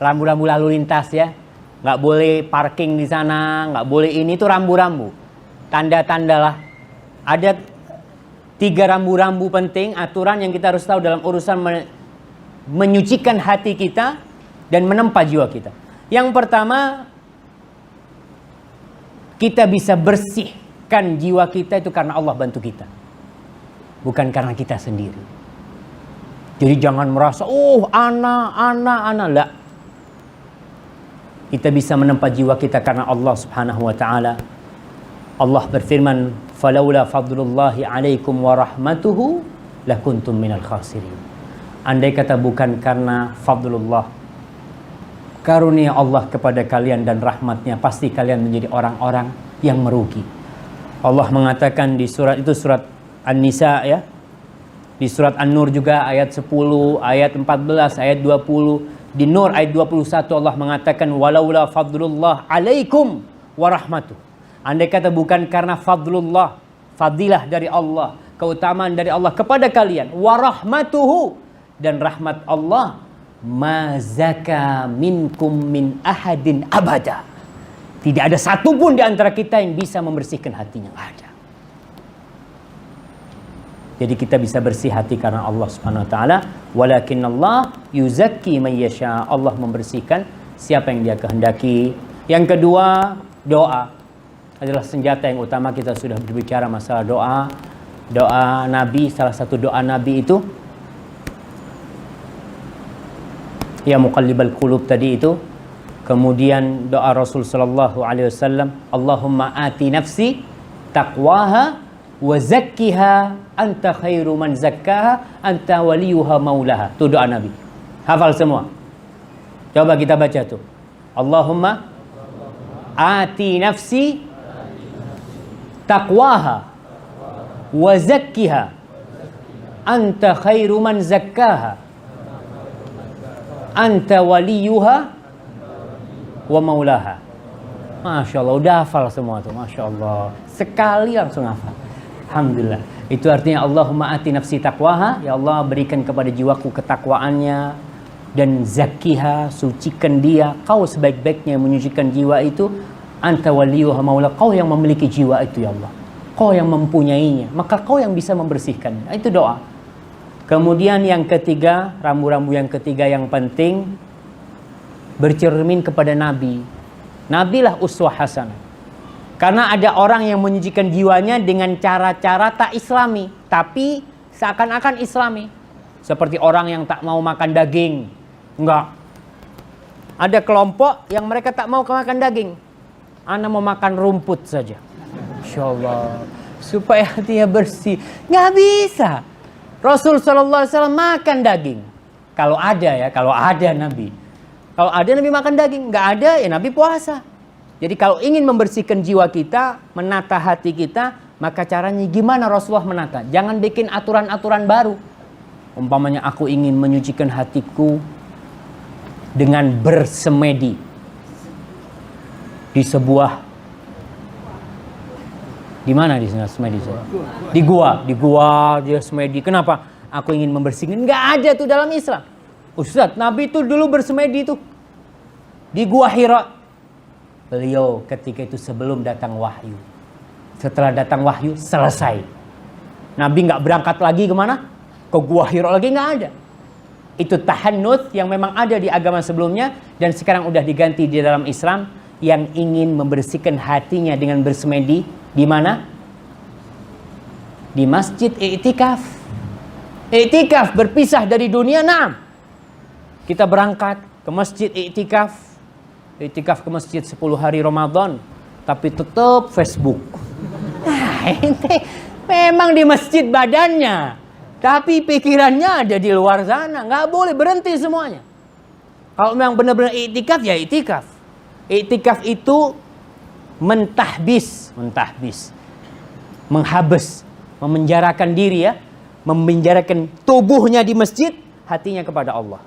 Rambu-rambu lalu lintas ya. Nggak boleh parking di sana, nggak boleh ini, itu rambu-rambu. Tanda-tanda lah. Ada 3 rambu-rambu penting, aturan yang kita harus tahu dalam urusan menyucikan hati kita dan menempa jiwa kita. Yang pertama, kita bisa bersihkan jiwa kita itu karena Allah bantu kita, bukan karena kita sendiri. Jadi jangan merasa ana lah. Kita bisa menempa jiwa kita karena Allah Subhanahu wa taala. Allah berfirman, "Falaula fadlullahi 'alaikum wa rahmatuhu lakuntum minal khasirin." Andai kata bukan karena fadlullah, karunia Allah kepada kalian dan rahmatnya, pasti kalian menjadi orang-orang yang merugi. Allah mengatakan di surat itu, surat An-Nisa ya. Di surat An-Nur juga ayat 10, ayat 14, ayat 20. Di Nur ayat 21 Allah mengatakan walaula fadlullah alaikum wa rahmatuh. Andai kata bukan karena fadlullah, fadilah dari Allah, keutamaan dari Allah kepada kalian, wa rahmatuhu, dan rahmat Allah, ma zaka minkum min ahadin abada. Tidak ada satupun di antara kita yang bisa membersihkan hatinya. Ada. Jadi kita bisa bersih hati karena Allah Subhanahu wa taala. Walakin Allah yuzakki man yasha. Allah membersihkan siapa yang Dia kehendaki. Yang kedua, doa adalah senjata yang utama. Kita sudah berbicara masalah doa. Doa Nabi, salah satu doa Nabi itu ya muqallibal qulub tadi itu. Kemudian doa Rasul sallallahu alaihi wasallam, Allahumma ati nafsi taqwaha wa zakkiha anta khairu man zakkaha anta waliyuha maulaha. Itu doa Nabi. Hafal semua. Coba kita baca tuh. Allahumma ati nafsi taqwaha wa zakkiha anta khairu man zakkaha anta waliyuha wa maulaha. Masya Allah, udah hafal semua tuh. Masya Allah, sekali langsung hafal. Alhamdulillah. Itu artinya Allahumma ati nafsi taqwaha, ya Allah berikan kepada jiwaku ketakwaannya, dan zakiha, sucikan dia. Kau sebaik-baiknya menyucikan jiwa itu. Anta waliyuha maula, kau yang memiliki jiwa itu ya Allah, kau yang mempunyainya, maka kau yang bisa membersihkannya. Itu doa. Kemudian yang ketiga, rambu-rambu yang ketiga yang penting, bercermin kepada Nabi. Nabilah uswah hasanah. Karena ada orang yang menyucikan jiwanya dengan cara-cara tak islami, tapi seakan-akan islami. Seperti orang yang tak mau makan daging. Enggak. Ada kelompok yang mereka tak mau makan daging. Ana mau makan rumput saja. Insya Allah. Supaya hatinya bersih. Nggak bisa. Rasul SAW makan daging. Kalau ada ya, kalau ada Nabi. Kalau ada Nabi makan daging. Nggak ada ya Nabi puasa. Jadi kalau ingin membersihkan jiwa kita, menata hati kita, maka caranya gimana Rasulullah menata? Jangan bikin aturan-aturan baru. Umpamanya aku ingin menyucikan hatiku dengan bersemedi di sebuah, di mana di sana semedi? Di gua dia semedi. Kenapa? Aku ingin membersihkan. Nggak ada tuh dalam Islam. Ustaz, Nabi itu dulu bersemedi tuh di gua Hira. Beliau ketika itu sebelum datang wahyu. Setelah datang wahyu selesai. Nabi nggak berangkat lagi kemana? Ke gua Hira lagi, nggak ada. Itu tahannuts yang memang ada di agama sebelumnya dan sekarang udah diganti di dalam Islam. Yang ingin membersihkan hatinya dengan bersemedi di mana? Di masjid i'tikaf. I'tikaf, berpisah dari dunia. Naam. Kita berangkat ke masjid i'tikaf. I'tikaf ke masjid 10 hari Ramadan, tapi tetap Facebook. Nah, ente memang di masjid badannya, tapi pikirannya ada di luar sana. Nggak boleh, berhenti semuanya. Kalau memang benar-benar i'tikaf ya i'tikaf. I'tikaf itu mentahbis, menghabis, memenjarakan diri ya, memenjarakan tubuhnya di masjid, hatinya kepada Allah.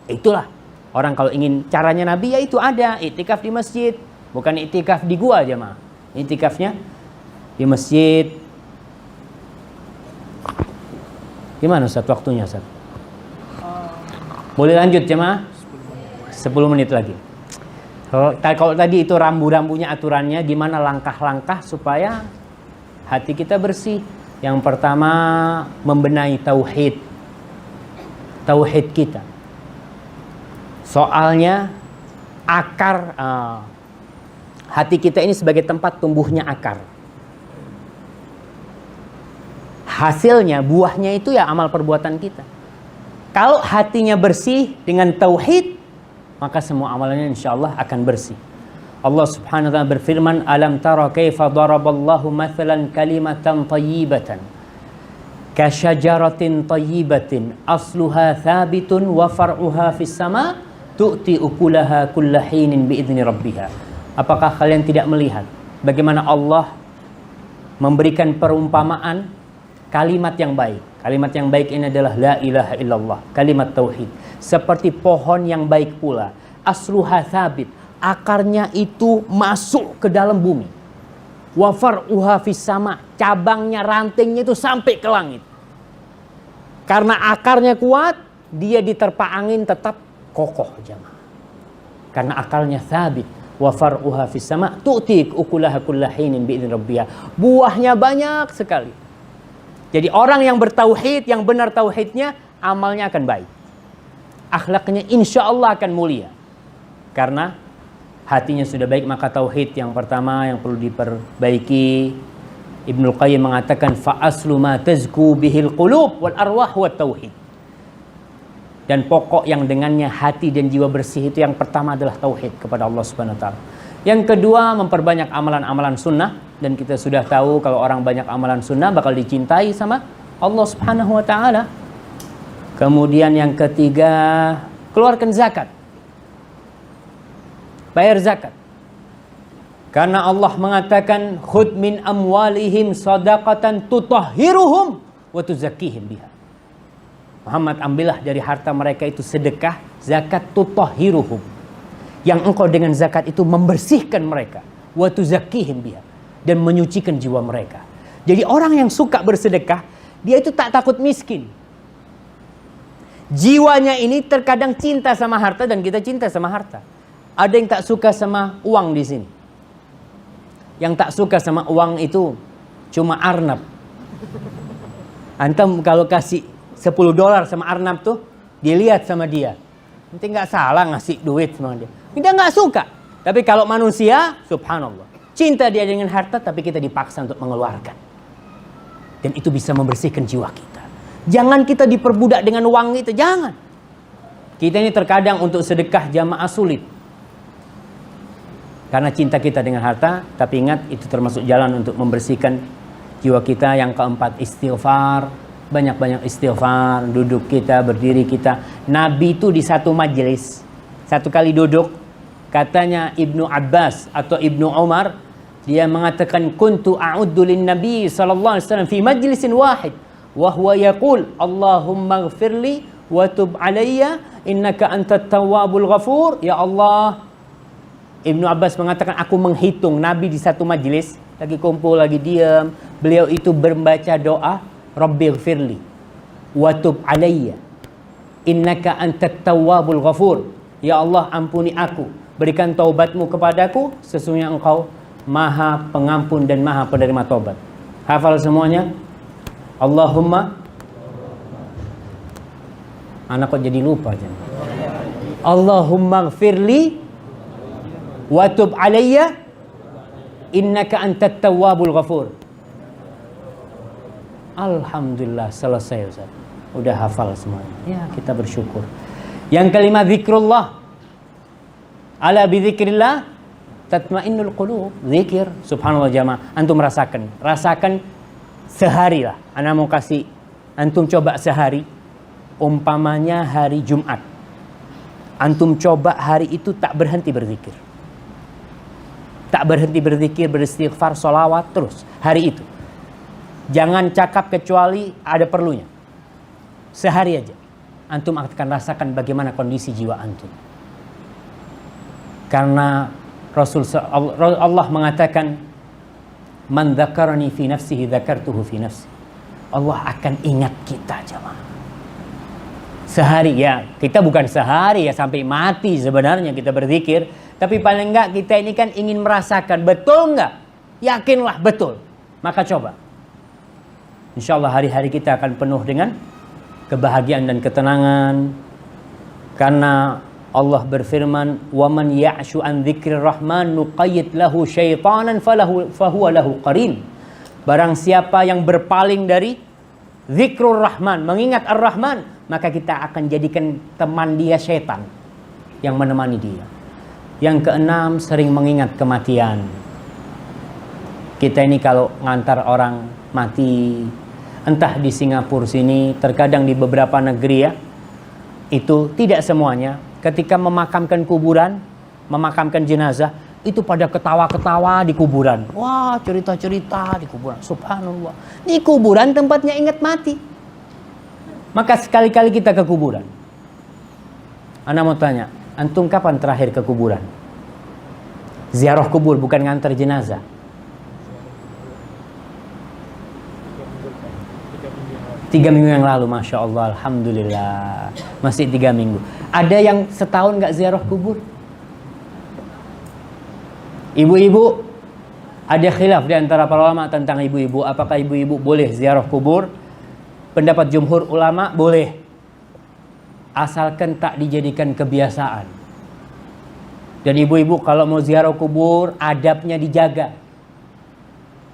Itulah orang kalau ingin caranya Nabi ya itu ada i'tikaf di masjid, bukan i'tikaf di gua aja mah. I'tikafnya di masjid. Gimana Ustaz waktunya Ustaz? Boleh lanjut jemaah? 10 menit lagi. Kalau tadi itu rambu-rambunya, aturannya, gimana langkah-langkah supaya hati kita bersih. Yang pertama, membenahi tauhid. Tauhid kita. Soalnya akar hati kita ini sebagai tempat tumbuhnya akar. Hasilnya, buahnya itu ya amal perbuatan kita. Kalau hatinya bersih dengan tauhid, maka semua amalannya insyaallah akan bersih. Allah Subhanahu wa taala berfirman, "Alam tara kaifa daraballahu mathalan kalimatan thayyibatan ka syajaratin thayyibatin asluha thabitun wa far'uha fis sama tu'ti ukulaha kulla hinin bi'izni rabbiha." Apakah kalian tidak melihat bagaimana Allah memberikan perumpamaan kalimat yang baik? Kalimat yang baik ini adalah la ilaha illallah, kalimat tauhid. Seperti pohon yang baik pula, asluha thabit, akarnya itu masuk ke dalam bumi. Wa far'uha fis sama, cabangnya, rantingnya itu sampai ke langit. Karena akarnya kuat, dia diterpa angin tetap kokoh jemaah. Karena akarnya thabit. Wa far'uha fis sama tu'ti ukulaha kulla hinin bi'izni rabbiha. Buahnya banyak sekali. Jadi orang yang bertauhid, yang benar tauhidnya, amalnya akan baik. Akhlaknya insya Allah akan mulia. Karena hatinya sudah baik, maka tauhid yang pertama yang perlu diperbaiki. Ibnul Qayyim mengatakan fa aslu ma tazku bihil qulub wal arwah wat tauhid. Dan pokok yang dengannya hati dan jiwa bersih itu yang pertama adalah tauhid kepada Allah Subhanahu wa taala. Yang kedua, memperbanyak amalan-amalan sunnah, dan kita sudah tahu kalau orang banyak amalan sunnah bakal dicintai sama Allah Subhanahu wa taala. Kemudian yang ketiga, keluarkan zakat. Bayar zakat. Karena Allah mengatakan khudh min amwalihim shadaqatan tutahhiruhum wa tuzakkihim biha. Muhammad, ambillah dari harta mereka itu sedekah, zakat, tutahhiruhum, yang engkau dengan zakat itu membersihkan mereka, wa tuzakkihim biha, dan menyucikan jiwa mereka. Jadi orang yang suka bersedekah, dia itu tak takut miskin. Jiwanya ini terkadang cinta sama harta, dan kita cinta sama harta. Ada yang tak suka sama uang di sini. Yang tak suka sama uang itu cuma Arnab. Antum kalau kasih $10 sama Arnab tuh, dilihat sama dia. Nanti nggak salah ngasih duit sama dia. Dia nggak suka. Tapi kalau manusia, subhanallah, cinta dia dengan harta, tapi kita dipaksa untuk mengeluarkan. Dan itu bisa membersihkan jiwa kita. Jangan kita diperbudak dengan uang itu, jangan. Kita ini terkadang untuk sedekah jamaah sulit. Karena cinta kita dengan harta, tapi ingat itu termasuk jalan untuk membersihkan jiwa kita. Yang keempat, istighfar. Banyak-banyak istighfar, duduk kita, berdiri kita. Nabi itu di satu majelis, satu kali duduk, katanya Ibnu Abbas atau Ibnu Umar, dia mengatakan, kuntu a'uddu lin Nabi sallallahu alaihi wasallam fi majlisin wahid wa huwa yaqul Allahumma ighfirli wa tub alayya innaka antat tawwabul ghafur. Ya Allah, Ibnu Abbas mengatakan, aku menghitung Nabi di satu majelis, lagi kumpul, lagi diam, beliau itu membaca doa, Rabbi ighfirli wa tub alayya innaka antat tawwabul ghafur. Ya Allah, ampuni aku, berikan taubatmu kepadaku, sesungguhnya engkau Maha pengampun dan Maha penerima taubat. Hafal semuanya? Allahumma, anak kok jadi lupa aja. Allahumma ighfirli wa tub alayya innaka antat tawwabul ghafur. Alhamdulillah, selesai Ustaz. Udah hafal semuanya. Ya, kita bersyukur. Yang kelima, zikrullah. Ala bidzikrillah tatmainnul qulub. Zikir, subhanallah jamaah. Antum rasakan sehari lah. Ana mau kasih antum coba sehari. Umpamanya hari Jumat. Antum coba hari itu tak berhenti berzikir. Tak berhenti berzikir, beristighfar, sholawat terus hari itu. Jangan cakap kecuali ada perlunya. Sehari aja antum akan rasakan bagaimana kondisi jiwa antum. Karena Allah mengatakan, man dzakarani fi nafsihi dzakartuhu fi nafsi. Allah akan ingat kita jemaah. Sehari ya, kita bukan sehari ya sampai mati sebenarnya kita berzikir, tapi paling enggak kita ini kan ingin merasakan, betul enggak? Yakinlah betul. Maka coba. InsyaAllah hari-hari kita akan penuh dengan kebahagiaan dan ketenangan. Karena Allah berfirman, وَمَنْ يَعْشُ عَنْ ذِكْرِ الرَّحْمَنِ نُقَيِّدْ لَهُ شَيْطَانًا فَهُوَ لَهُ قَرِينٌ. Barang siapa yang berpaling dari zikrul Rahman, mengingat Ar-Rahman, maka kita akan jadikan teman dia syaitan yang menemani dia. Yang keenam, sering mengingat kematian. Kita ini kalau ngantar orang mati, entah di Singapura sini, terkadang di beberapa negeri ya, itu tidak semuanya. Ketika memakamkan kuburan, memakamkan jenazah, itu pada ketawa-ketawa di kuburan. Wah, cerita-cerita di kuburan. Subhanallah. Di kuburan tempatnya ingat mati. Maka sekali-kali kita ke kuburan. Ana mau tanya, antum kapan terakhir ke kuburan? Ziarah kubur, bukan ngantar jenazah. Tiga minggu yang lalu, Masya Allah, Alhamdulillah. Masih 3 minggu. Ada yang setahun gak ziarah kubur? Ibu-ibu, ada khilaf di antara para ulama tentang ibu-ibu. Apakah ibu-ibu boleh ziarah kubur? Pendapat jumhur ulama, boleh. Asalkan tak dijadikan kebiasaan. Dan ibu-ibu kalau mau ziarah kubur, adabnya dijaga.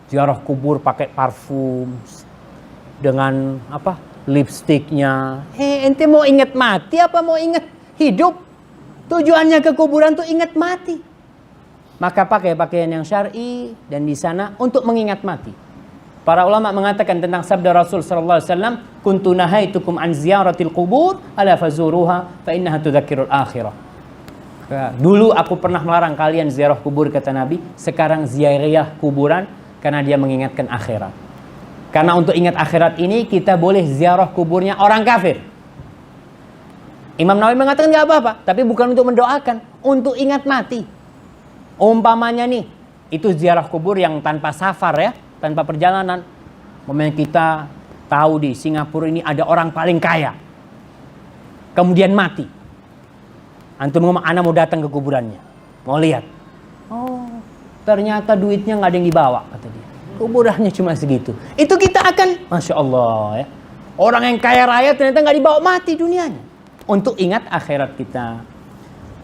Ziarah kubur pakai parfum, dengan apa, lipstiknya. Ente mau ingat mati apa mau ingat hidup? Tujuannya ke kuburan tuh ingat mati. Maka pakai pakaian yang syar'i dan di sana untuk mengingat mati. Para ulama mengatakan tentang sabda Rasul sallallahu alaihi wasallam, "Kuntu nahaitukum an ziyaratil qubur, ala fazuruha fa innaha tudzakkirul akhirah." Dulu aku pernah melarang kalian ziarah kubur kata Nabi, sekarang ziarah kuburan karena dia mengingatkan akhirat. Karena untuk ingat akhirat ini kita boleh ziarah kuburnya orang kafir. Imam Nawawi mengatakan nggak apa-apa, tapi bukan untuk mendoakan, untuk ingat mati. Umpamanya nih, itu ziarah kubur yang tanpa safar ya, tanpa perjalanan. Umpamanya kita tahu di Singapura ini ada orang paling kaya, kemudian mati. Antum ngomong, anak mau datang ke kuburannya, mau lihat. Oh, ternyata duitnya nggak ada yang dibawa, kata dia. Kuburannya cuma segitu. Itu kita akan, Masya Allah ya. Orang yang kaya raya ternyata nggak dibawa mati dunianya. Untuk ingat akhirat kita.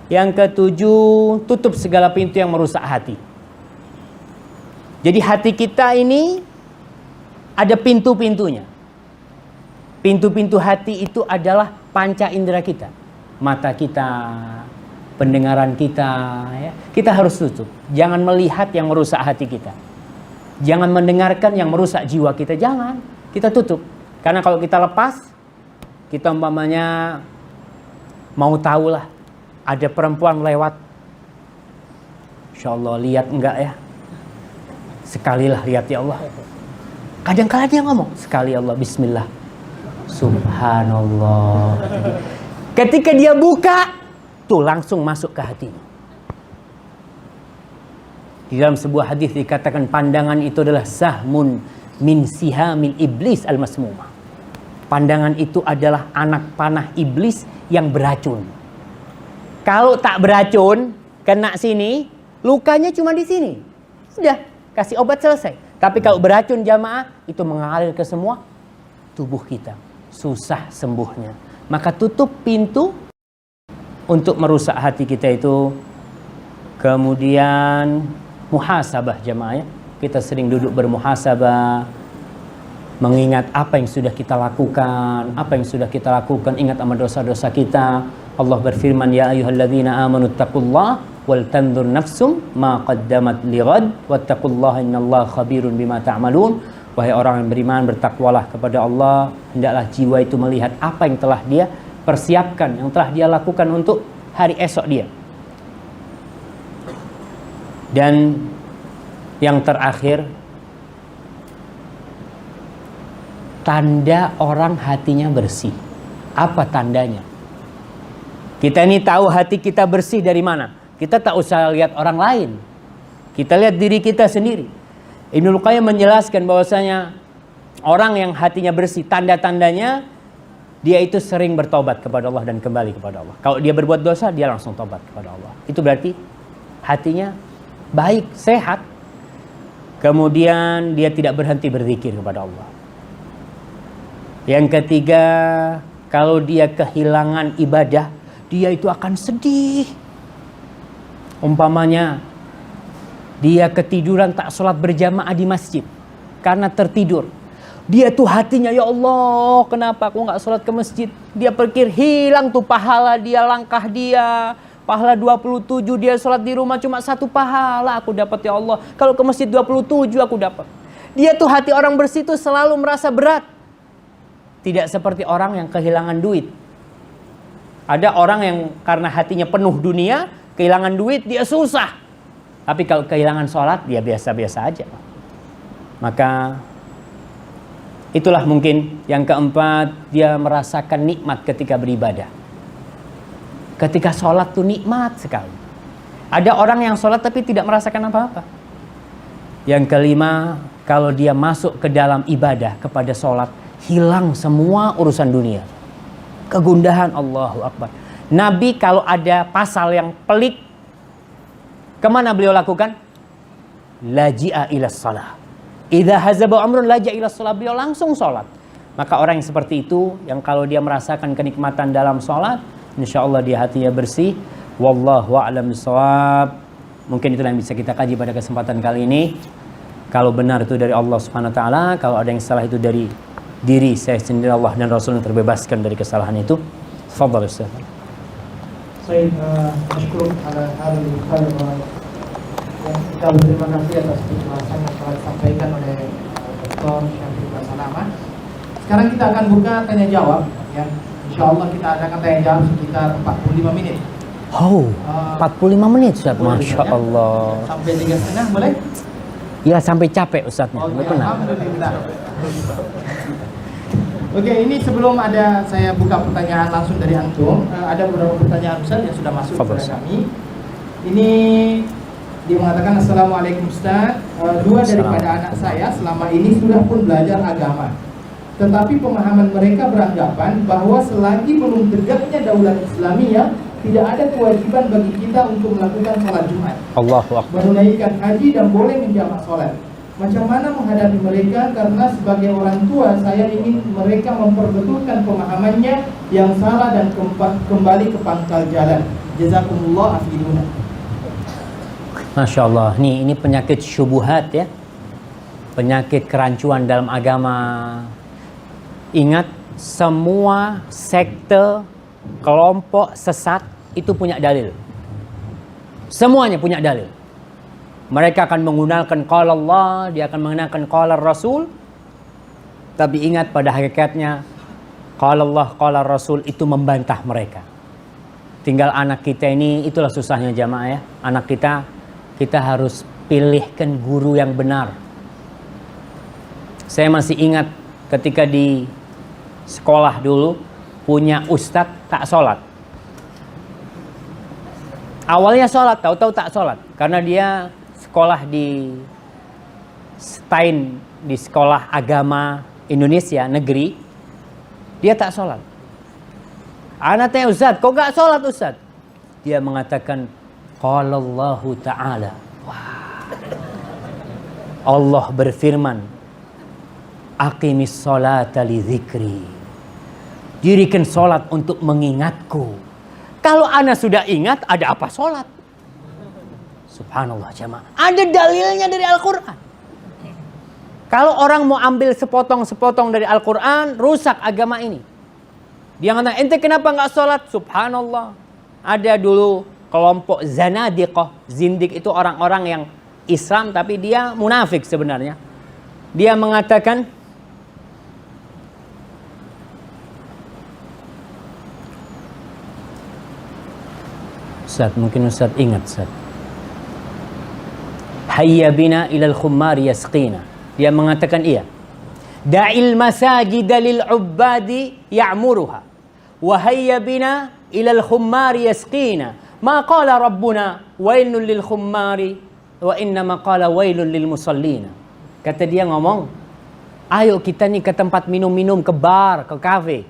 Yang ketujuh, tutup segala pintu yang merusak hati. Jadi hati kita ini ada pintu-pintunya. Pintu-pintu hati itu adalah panca indera kita. Mata kita, pendengaran kita, ya. Kita harus tutup. Jangan melihat yang merusak hati kita. Jangan mendengarkan yang merusak jiwa kita. Jangan. Kita tutup. Karena kalau kita lepas, kita umpamanya mau tahulah ada perempuan lewat. Insya Allah lihat enggak ya? Sekalilah lihat ya Allah. Kadang-kala dia ngomong, sekali Allah, bismillah. Subhanallah. Ketika dia buka, tuh langsung masuk ke hatinya. Di dalam sebuah hadis dikatakan pandangan itu adalah sahmun min sihamil iblis al-masmumah. Pandangan itu adalah anak panah iblis yang beracun. Kalau tak beracun, kena sini, lukanya cuma di sini. Sudah, kasih obat selesai. Tapi kalau beracun jamaah, itu mengalir ke semua tubuh kita. Susah sembuhnya. Maka tutup pintu untuk merusak hati kita itu. Kemudian muhasabah jamaah ya. Kita sering duduk bermuhasabah, mengingat apa yang sudah kita lakukan, ingat sama dosa-dosa kita. Allah berfirman, ya ayyuhalladzina amanu taqullaha wal tanzur nafsum ma qaddamat lighad wattaqullaha innallaha khabirun bima ta'malun. Wahai orang yang beriman, bertakwalah kepada Allah, hendaklah jiwa itu melihat apa yang telah dia persiapkan, yang telah dia lakukan untuk hari esok dia. Dan yang terakhir, tanda orang hatinya bersih. Apa tandanya? Kita ini tahu hati kita bersih dari mana? Kita tak usah lihat orang lain. Kita lihat diri kita sendiri. Ibnul Qayyim menjelaskan bahwasanya orang yang hatinya bersih, tanda-tandanya dia itu sering bertobat kepada Allah dan kembali kepada Allah. Kalau dia berbuat dosa, dia langsung tobat kepada Allah. Itu berarti hatinya baik, sehat. Kemudian dia tidak berhenti berzikir kepada Allah. Yang ketiga, kalau dia kehilangan ibadah, dia itu akan sedih. Umpamanya dia ketiduran tak sholat berjamaah di masjid karena tertidur. Dia tuh hatinya, ya Allah, kenapa aku nggak sholat ke masjid? Dia pikir hilang tuh pahala dia, langkah dia. Pahala 27 dia sholat di rumah cuma 1 pahala aku dapat ya Allah. Kalau ke masjid 27 aku dapat. Dia tuh hati orang bersih tuh selalu merasa berat. Tidak seperti orang yang kehilangan duit. Ada orang yang karena hatinya penuh dunia, kehilangan duit dia susah. Tapi kalau kehilangan sholat dia biasa-biasa aja. Maka itulah mungkin yang keempat, dia merasakan nikmat ketika beribadah. Ketika sholat tuh nikmat sekali. Ada orang yang sholat tapi tidak merasakan apa-apa. Yang kelima, kalau dia masuk ke dalam ibadah kepada sholat, hilang semua urusan dunia. Kegundahan, Allahu Akbar. Nabi kalau ada pasal yang pelik, kemana beliau lakukan? Laji'a ila shalah. Idza hazaba amrun laji'a ila shalah. Beliau langsung sholat. Maka orang yang seperti itu, yang kalau dia merasakan kenikmatan dalam sholat, insyaallah dia hatinya bersih. Wallahu a'lam bishawab. Mungkin itulah yang bisa kita kaji pada kesempatan kali ini. Kalau benar itu dari Allah Subhanahu wa taala, kalau ada yang salah itu dari diri saya sendiri, Allah dan Rasul yang terbebaskan dari kesalahan itu. Tafadhal Ustaz. Baik, syukur ala hal khair. Kita berterima kasih atas penjelasan yang telah disampaikan oleh Dr. Syafri Basalama. Sekarang kita akan buka tanya jawab ya. Insyaallah kita akan tanya jawab sekitar 45 menit. Oh, 45 menit Ustaz. Masya Allah. Sampai 3,5 boleh? Ya sampai capek Ustadznya. Oke, Nggak pernah. alhamdulillah. Oke, ini sebelum saya buka pertanyaan langsung dari antum, ada beberapa pertanyaan Ustaz yang sudah masuk Fadhol. kepada kami. Ini dia mengatakan, Assalamualaikum Ustaz, dua daripada anak saya selama ini sudah pun belajar agama, tetapi pemahaman mereka beranggapan bahwa selagi belum tegaknya daulat Islamiyah, tidak ada kewajiban bagi kita untuk melakukan sholat Jumat, Allahu Akbar. menunaikan haji dan boleh menjamak sholat. Macam mana menghadapi mereka? Karena sebagai orang tua saya ingin mereka memperbetulkan pemahamannya yang salah dan kembali ke pangkal jalan. Jazakumullah afiduna. Masya Allah, ini penyakit syubuhat ya, penyakit kerancuan dalam agama. Ingat, semua sekte, kelompok sesat itu punya dalil. Semuanya punya dalil. Mereka akan menggunakan qala Allah, dia akan menggunakan qala Rasul. Tapi ingat, pada hakikatnya qala Allah, qala Rasul itu membantah mereka. Tinggal anak kita ini, itulah susahnya jamaah ya. Anak kita harus pilihkan guru yang benar. Saya masih ingat ketika di sekolah dulu punya ustadz tak sholat. Awalnya sholat, tahu-tahu tak sholat. Karena dia sekolah di Stein, di sekolah agama Indonesia, negeri. Dia tak sholat. Anaknya, Ustadz, kok gak sholat Ustadz? Dia mengatakan, qala Allahu ta'ala. Wah. Allah berfirman, aqimis sholata li dzikri. Dirikan sholat untuk mengingatku. Kalau ana sudah ingat, ada apa sholat? Subhanallah jamaah. Ada dalilnya dari Al-Quran. Kalau orang mau ambil sepotong-sepotong dari Al-Quran, rusak agama ini. Dia ngatakan, ente kenapa nggak sholat? Subhanallah. Ada dulu kelompok zanadiqah. Zindik itu orang-orang yang Islam tapi dia munafik sebenarnya. Dia mengatakan, Ustaz, mungkin Ustaz ingat Ustaz. Hayya bina ilal khummari yasqina. Dia mengatakan iya. Da'il masajida lil ubbadi ya'muruha. Wa hayya bina ilal khummari yasqina. Ma qala rabbuna wailun lil khummari wa innama qala wailun lil musallina. Kata dia ngomong, ayo kita nih ke tempat minum-minum, ke bar, ke kafe.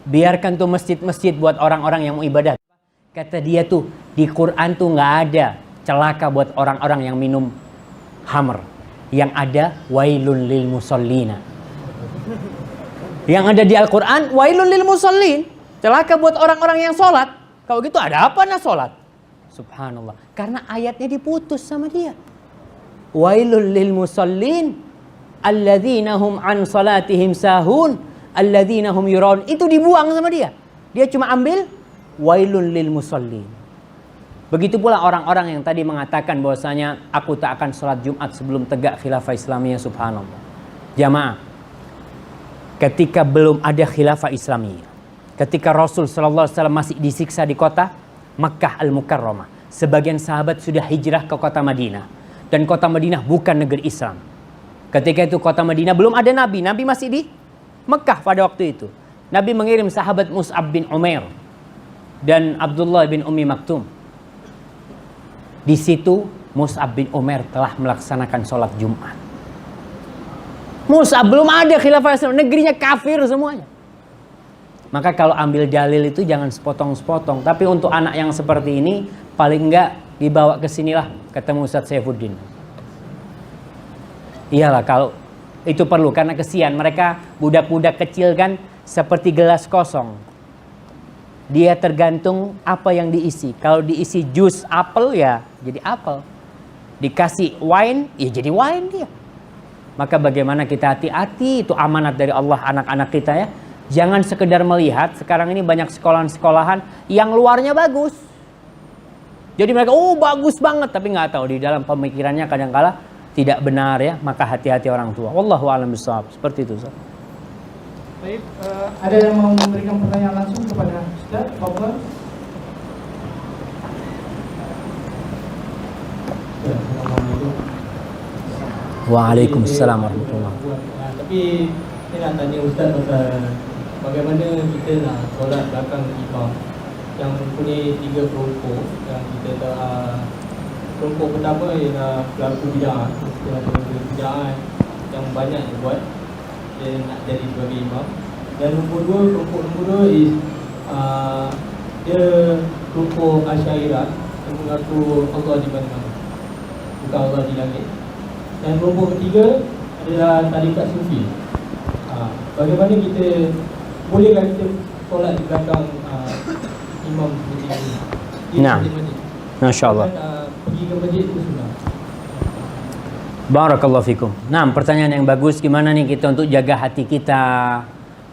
Biarkan tuh masjid-masjid buat orang-orang yang mau ibadah. Kata dia tuh, di Quran tuh nggak ada celaka buat orang-orang yang minum khamr. Yang ada wailun lil musallina. Yang ada di Al-Quran wailun lil musallin. Celaka buat orang-orang yang sholat. Kalau gitu ada apa nah sholat? Subhanallah. Karena ayatnya diputus sama dia. Wailun lil musallin alladzina hum an salatihim sahun alladzina hum yuraun. Itu dibuang sama dia. Dia cuma ambil wailun lil musallin. Begitu pula orang-orang yang tadi mengatakan bahwasanya aku tak akan sholat Jumat sebelum tegak khilafah Islamiyah. Subhanallah. Jamaah, ketika belum ada khilafah Islamiyah, ketika Rasul SAW masih disiksa di kota Makkah Al-Mukarramah, sebagian sahabat sudah hijrah ke kota Madinah. Dan kota Madinah bukan negeri Islam. Ketika itu kota Madinah belum ada Nabi. Nabi masih di Mekah pada waktu itu. Nabi mengirim sahabat Mus'ab bin Umair dan Abdullah bin Ummi Maktum. Di situ Mus'ab bin Umair telah melaksanakan sholat Jumat. Mus'ab belum ada khilafah Islam, negerinya kafir semuanya. Maka kalau ambil dalil itu jangan sepotong-sepotong. Tapi untuk anak yang seperti ini, paling enggak dibawa ke sinilah ketemu Ustaz Saifuddin. Iyalah kalau itu perlu, karena kesian mereka budak-budak kecil kan seperti gelas kosong. Dia tergantung apa yang diisi. Kalau diisi jus apel ya jadi apel. Dikasih wine ya jadi wine dia. Maka bagaimana kita hati-hati, itu amanat dari Allah anak-anak kita ya. Jangan sekedar melihat, sekarang ini banyak sekolahan-sekolahan yang luarnya bagus. Jadi mereka, oh bagus banget, tapi nggak tahu di dalam pemikirannya kadang-kala tidak benar ya. Maka hati-hati orang tua. Wallahu a'lam bishawab. Seperti itu Ustaz. Baik, ada yang mau memberikan pertanyaan langsung kepada Ustaz? Fadhol. Assalamualaikum. Waalaikumsalam warahmatullahi wabarakatuh. Tapi saya nak tanya Ustaz pasal bagaimana kita nak solat belakang imam yang mempunyai 3 kelompok. Yang kita dah kelompok pertama ialah pelaku bid'ah, bid'ah yang banyak yang buat, dia nak jadi sebagai imam. Dan kelompok nombor 2 is dia kelompok Asy'ariyah yang mengaku Allah di mana-mana, bukan Allah di langit. Dan kelompok ketiga adalah tarikat sufi. Bagaimana kita bolehkah kita solat di belakang imam seperti ini? Nah, masya-Allah. Pergi ke masjid itu sunnah. Barakallahu fikum. Nah, pertanyaan yang bagus, gimana nih kita untuk jaga hati kita?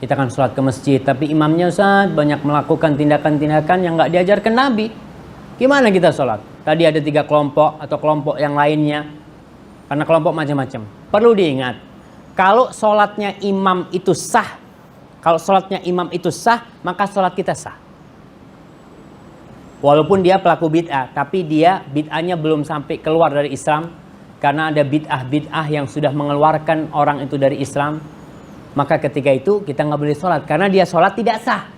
Kita kan sholat ke masjid, tapi imamnya Ustaz banyak melakukan tindakan-tindakan yang nggak diajarkan Nabi. Gimana kita sholat? Tadi ada 3 kelompok atau kelompok yang lainnya. Karena kelompok macam-macam. Perlu diingat, kalau sholatnya imam itu sah, maka sholat kita sah. Walaupun dia pelaku bid'ah, tapi dia bid'ahnya belum sampai keluar dari Islam. Karena ada bid'ah yang sudah mengeluarkan orang itu dari Islam. Maka ketika itu kita nggak boleh sholat, karena dia sholat tidak sah.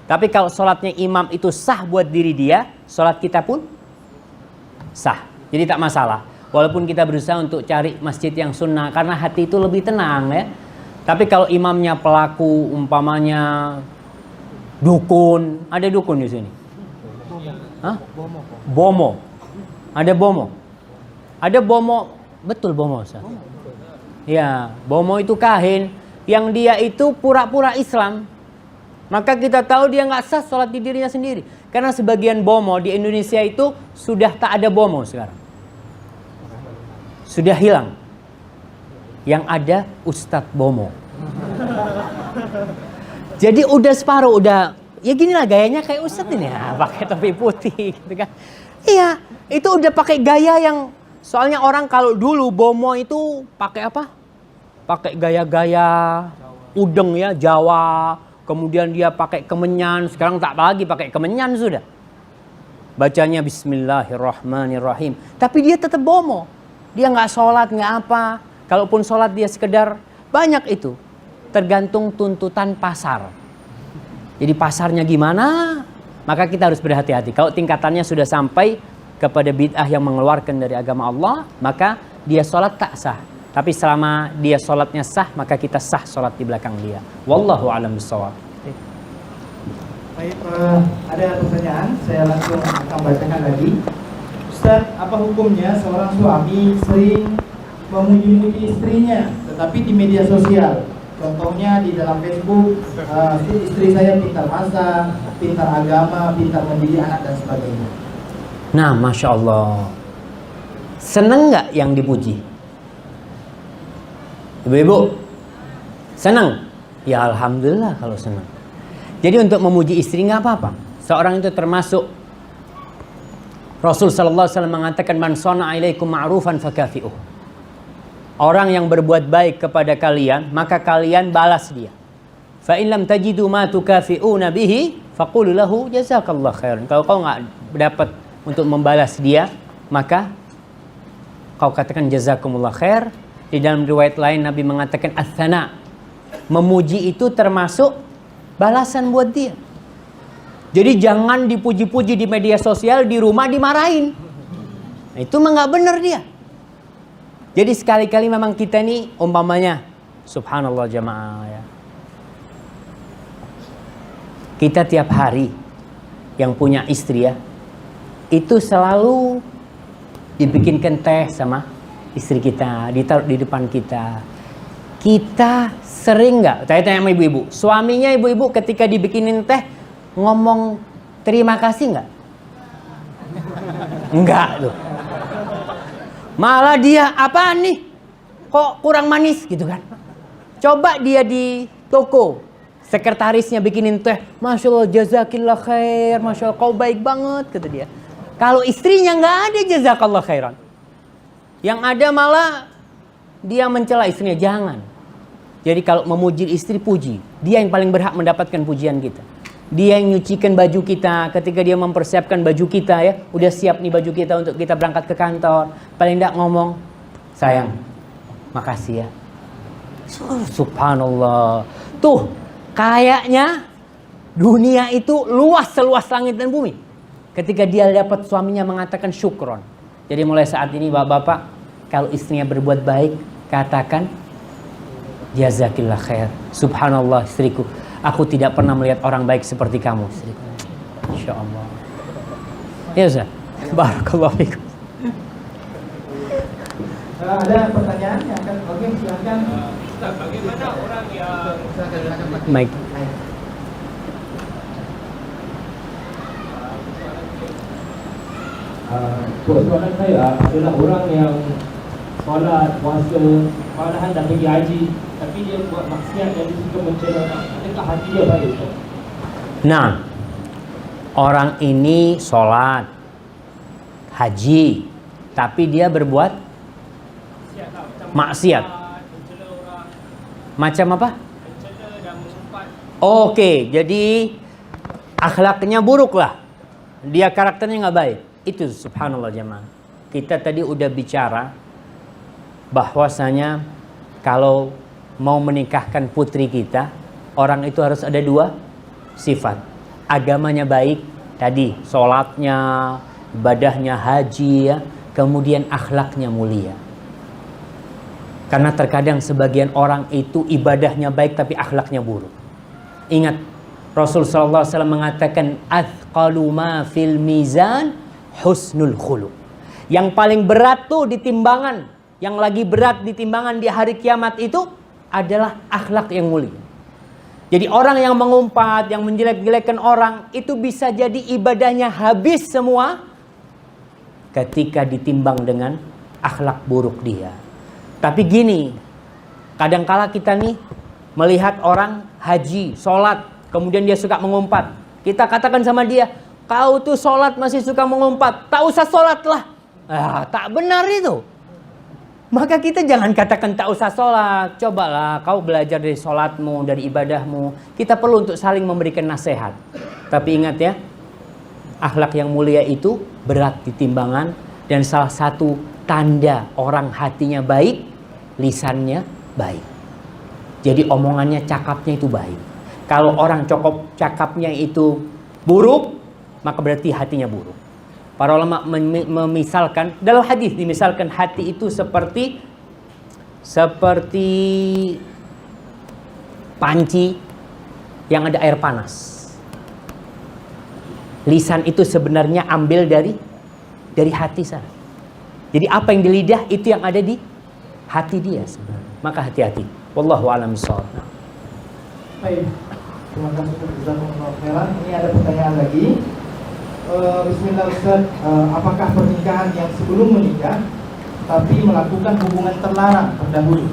Tapi kalau sholatnya imam itu sah buat diri dia, sholat kita pun sah. Jadi tak masalah. Walaupun kita berusaha untuk cari masjid yang sunnah, karena hati itu lebih tenang ya. Tapi kalau imamnya pelaku, umpamanya dukun, ada dukun di sini. Hah? Bomo. Ada bomo. Ada bomo, betul bomo Ustaz. Ya, bomo itu kahin yang dia itu pura-pura Islam. Maka kita tahu dia nggak sah sholat di dirinya sendiri. Karena sebagian bomo di Indonesia itu sudah tak ada bomo sekarang. Sudah hilang. Yang ada Ustadz Bomo. Jadi udah separuh, udah ya gini lah gayanya kayak Ustadz ini ya, pakai topi putih gitu kan. Iya, itu udah pakai gaya yang, soalnya orang kalau dulu Bomo itu pakai apa? Pakai gaya-gaya udeng ya, Jawa. Kemudian dia pakai kemenyan, sekarang tak lagi pakai kemenyan sudah. Bacanya Bismillahirrahmanirrahim. Tapi dia tetap Bomo. Dia nggak sholat, nggak apa. Kalaupun sholat dia sekedar, banyak itu. Tergantung tuntutan pasar. Jadi pasarnya gimana, maka kita harus berhati-hati. Kalau tingkatannya sudah sampai kepada bid'ah yang mengeluarkan dari agama Allah, maka dia sholat tak sah. Tapi selama dia sholatnya sah, maka kita sah sholat di belakang dia. Wallahu a'lam bishawab. Baik, ada pertanyaan, saya langsung akan bacakan lagi. Ustaz, apa hukumnya seorang suami sering memuji-muji istrinya, tetapi di media sosial? Contohnya di dalam Facebook, istri saya pintar masak, pintar agama, pintar mendidik anak dan sebagainya. Nah, Masya Allah. Seneng nggak yang dipuji? Ibu-ibu, senang? Ya Alhamdulillah kalau senang. Jadi untuk memuji istri nggak apa-apa. Seorang itu termasuk Rasul sallallahu alaihi wasallam mengatakan man shana'a ilaikum ma'rufan fakafi'uh. Orang yang berbuat baik kepada kalian, maka kalian balas dia. Fa in lam tajidu ma tukafi'una bihi faqulu lahu jazakallahu khairan. Kalau kau nggak dapat untuk membalas dia, maka kau katakan jazakumullah khair. Di dalam riwayat lain Nabi mengatakan ats-tsana. Memuji itu termasuk balasan buat dia. Jadi jangan dipuji-puji di media sosial, di rumah dimarahin. Nah, itu mah nggak benar dia. Jadi sekali-kali memang kita nih umpamanya, subhanallah jamaah ya. Kita tiap hari yang punya istri ya, itu selalu dibikinkan teh sama istri kita, ditaruh di depan kita. Kita sering nggak? Saya tanya sama ibu-ibu, suaminya ibu-ibu ketika dibikinin teh ngomong terima kasih nggak? Enggak tuh. Malah dia apaan nih? Kok kurang manis gitu kan? Coba dia di toko, sekretarisnya bikinin teh, Masya Allah jazakillah khair, Masya Allah kau baik banget kata dia. Kalau istrinya nggak ada jazakallah khairan, yang ada malah dia mencela istrinya. Jangan. Jadi kalau memuji istri, puji. Dia yang paling berhak mendapatkan pujian kita. Dia yang nyucikan baju kita ketika dia mempersiapkan baju kita ya. Udah siap nih baju kita untuk kita berangkat ke kantor. Paling enggak ngomong, sayang, makasih ya. Subhanallah. Tuh, kayaknya dunia itu luas seluas langit dan bumi. Ketika dia dapat suaminya mengatakan syukron. Jadi mulai saat ini bapak-bapak, kalau istrinya berbuat baik, katakan jazakillah khair. Subhanallah istriku, aku tidak pernah melihat orang baik seperti kamu istriku. Insya Allah. Ya Ustaz. Barakallahu fikum. Ada pertanyaan yang akan oke silakan. Ustaz, bagaimana orang yang Silakan Pak. Baik. soalan saya adalah orang yang solat, puasa, malahan dah pergi haji, tapi dia buat maksiat yang dia suka mencela orang. Adakah hati dia baik? Ustaz? Nah, orang ini sholat, haji, tapi dia berbuat Maksiat lah, macam maksiat. mencela orang, Macam apa? mencela dan mengumpat. Oke, jadi akhlaknya buruk lah. Dia karakternya nggak baik. Itu subhanallah jemaah. Kita tadi udah bicara bahwasanya kalau mau menikahkan putri kita, orang itu harus ada dua sifat. Agamanya baik, tadi sholatnya, ibadahnya haji ya, kemudian akhlaknya mulia. Karena terkadang sebagian orang itu ibadahnya baik tapi akhlaknya buruk. Ingat, Rasul SAW mengatakan athqalu ma fil mizan husnul khuluq. Yang paling berat tuh di timbangan, yang lagi berat di timbangan di hari kiamat itu adalah akhlak yang mulia. Jadi orang yang mengumpat, yang menjelek-jelekan orang, itu bisa jadi ibadahnya habis semua ketika ditimbang dengan akhlak buruk dia. Tapi gini, kadangkala kita nih melihat orang haji, sholat, kemudian dia suka mengumpat. Kita katakan sama dia, kau tuh sholat masih suka mengumpat, tak usah sholat lah. Tak benar itu. Maka kita jangan katakan tak usah sholat. Cobalah kau belajar dari sholatmu, dari ibadahmu. Kita perlu untuk saling memberikan nasihat. Tapi ingat ya, akhlak yang mulia itu berat di timbangan. Dan salah satu tanda orang hatinya baik, lisannya baik. Jadi omongannya, cakapnya itu baik. Kalau orang cakapnya itu buruk, maka berarti hatinya buruk. Para ulama memisalkan, dalam hadis dimisalkan hati itu seperti panci yang ada air panas. Lisan itu sebenarnya ambil dari hati sana. Jadi apa yang di lidah itu yang ada di hati dia sebenarnya. Maka hati-hati. Wallahu a'lam bishawab. Baik. Terima kasih jazakumullah khairan. Ini ada pertanyaan lagi. Bismillah Ustaz, apakah pernikahan yang sebelum menikah tapi melakukan hubungan terlarang terdahulu,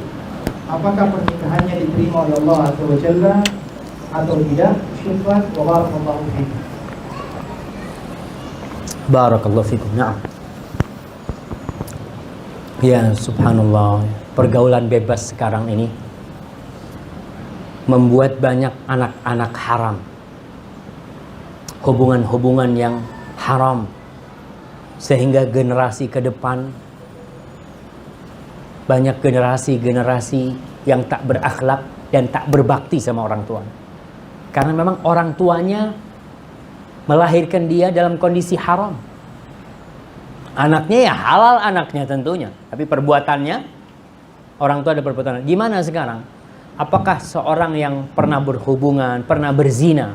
apakah pernikahannya diterima oleh Allah Azza wa Jalla atau tidak? Syukran wa barakallahu fiikum. Barakallahu fikum. Na'am. Ya subhanallah, pergaulan bebas sekarang ini membuat banyak anak-anak haram, hubungan-hubungan yang haram, sehingga generasi ke depan banyak generasi-generasi yang tak berakhlak dan tak berbakti sama orang tua. Karena memang orang tuanya melahirkan dia dalam kondisi haram. Anaknya ya halal anaknya tentunya, tapi perbuatannya orang tua ada perbuatan. Gimana sekarang? Apakah seorang yang pernah berhubungan, pernah berzina,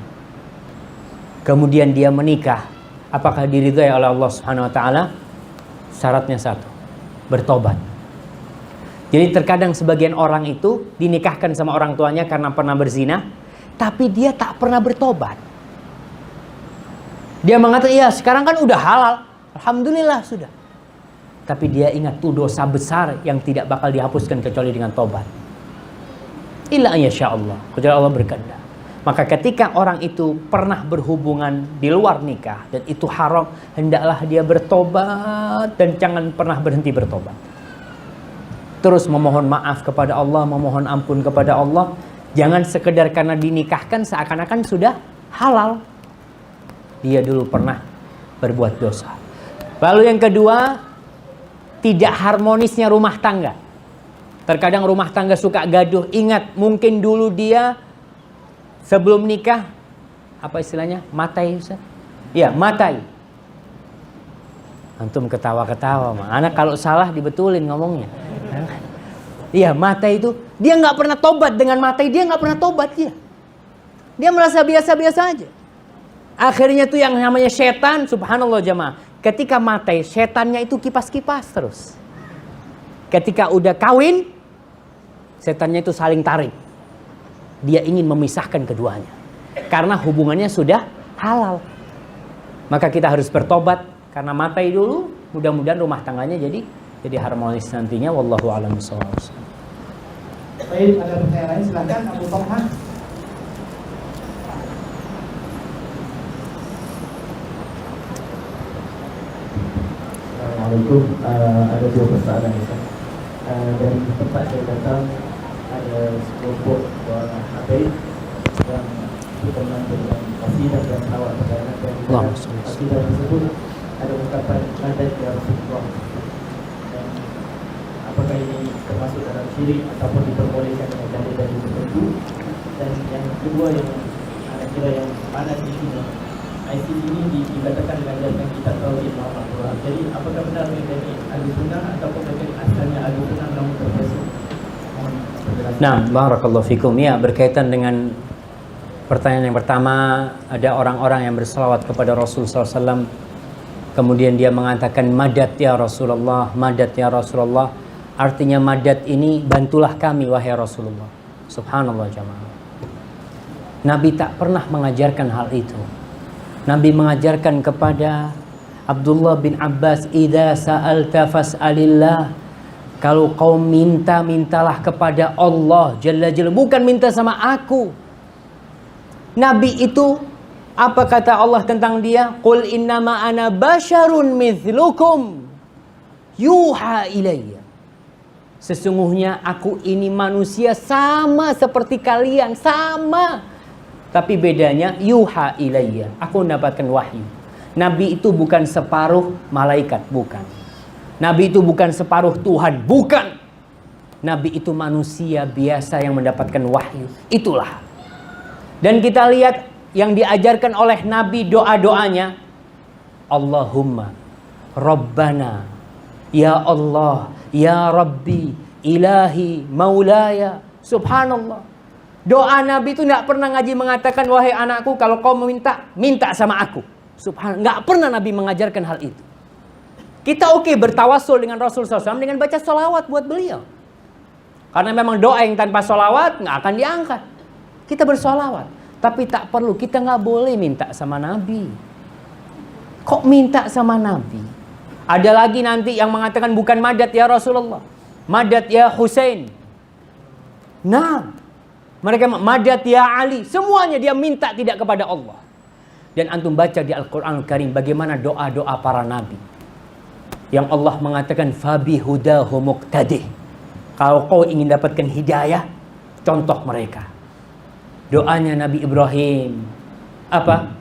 kemudian dia menikah, apakah diridhai oleh Allah Subhanahu wa taala? Syaratnya satu, bertobat. Jadi terkadang sebagian orang itu dinikahkan sama orang tuanya karena pernah berzina, tapi dia tak pernah bertobat. Dia mengatakan, iya sekarang kan udah halal, alhamdulillah sudah. Tapi dia ingat itu dosa besar yang tidak bakal dihapuskan kecuali dengan tobat. Illa yasha Allah, kecuali Allah berkehendak. Maka ketika orang itu pernah berhubungan di luar nikah dan itu haram, hendaklah dia bertobat dan jangan pernah berhenti bertobat. Terus memohon maaf kepada Allah, memohon ampun kepada Allah. Jangan sekedar karena dinikahkan seakan-akan sudah halal. Dia dulu pernah berbuat dosa. Lalu yang kedua, tidak harmonisnya rumah tangga. Terkadang rumah tangga suka gaduh. Ingat, mungkin dulu dia sebelum nikah, apa istilahnya? Matai, Ustaz? Iya, matai. Antum ketawa-ketawa, mah. Anak kalau salah dibetulin ngomongnya. Iya, matai itu, dia nggak pernah tobat dengan matai, dia nggak pernah tobat dia. Dia merasa biasa-biasa aja. Akhirnya tuh yang namanya setan, subhanallah jamaah. Ketika matai, setannya itu kipas-kipas terus. Ketika udah kawin, setannya itu saling tarik. Dia ingin memisahkan keduanya. Karena hubungannya sudah halal. Maka kita harus bertobat. Karena matai dulu, mudah-mudahan rumah tangganya jadi harmonis nantinya. Wallahu a'lam bishawab. Baik, ada pertanyaan lain, silakan Abu Tomha. Assalamualaikum. Ada dua persoalan ya. Dari tempat saya datang ada sekelompok orang habaib yang berkenan dengan qasidah dan salawat kepada Nabi. Qasidah tersebut ada ungkapan nadat ya Rasulullah. Dan apakah ini termasuk dalam syirik ataupun diperbolehkan dengan dalil-dalil tertentu? Dan yang kedua yang kira yang panas di sini, ISIS ini dikatakan mengajarkan kitab tauhid Muhammad Quran. Jadi apakah benar mereka ini ahli sunnah ataupun mereka asalnya ahli sunnah namun terpesong? Nah, barakallahu fikum. Ya, berkaitan dengan pertanyaan yang pertama, ada orang-orang yang berselawat kepada Rasul SAW, kemudian dia mengatakan madad ya Rasulullah, madad ya Rasulullah. Artinya madad ini bantulah kami wahai Rasulullah. Subhanallah jamaah. Nabi tak pernah mengajarkan hal itu. Nabi mengajarkan kepada Abdullah bin Abbas, idza sa'alta fas'alillah. Kalau kau minta, mintalah kepada Allah Jalla Jalla, bukan minta sama aku. Nabi itu, apa kata Allah tentang dia? Qul innama ana basyarun mithlukum yuha ilayya. Sesungguhnya aku ini manusia sama seperti kalian, sama. Tapi bedanya yuha ilayya, aku mendapatkan wahyu. Nabi itu bukan separuh malaikat, bukan. Nabi itu bukan separuh Tuhan, bukan. Nabi itu manusia biasa yang mendapatkan wahyu. Itulah. Dan kita lihat yang diajarkan oleh Nabi doa-doanya. Allahumma Rabbana, ya Allah, ya Rabbi, ilahi, maulaya. Subhanallah. Doa Nabi itu tidak pernah ngaji mengatakan, wahai anakku, kalau kau meminta, minta sama aku. Subhanallah. Nggak pernah Nabi mengajarkan hal itu. Kita bertawasul dengan Rasul SAW dengan baca sholawat buat beliau. Karena memang doa yang tanpa sholawat nggak akan diangkat. Kita bersholawat. Tapi tak perlu, kita nggak boleh minta sama Nabi. Kok minta sama Nabi? Ada lagi nanti yang mengatakan bukan madad ya Rasulullah, madad ya Husain. Nah, mereka madad ya Ali. Semuanya dia minta tidak kepada Allah. Dan antum baca di Al-Quran Al-Karim bagaimana doa-doa para nabi. Yang Allah mengatakan fabi hudahu muqtadih. Kalau kau ingin dapatkan hidayah, contoh mereka. Doanya Nabi Ibrahim apa?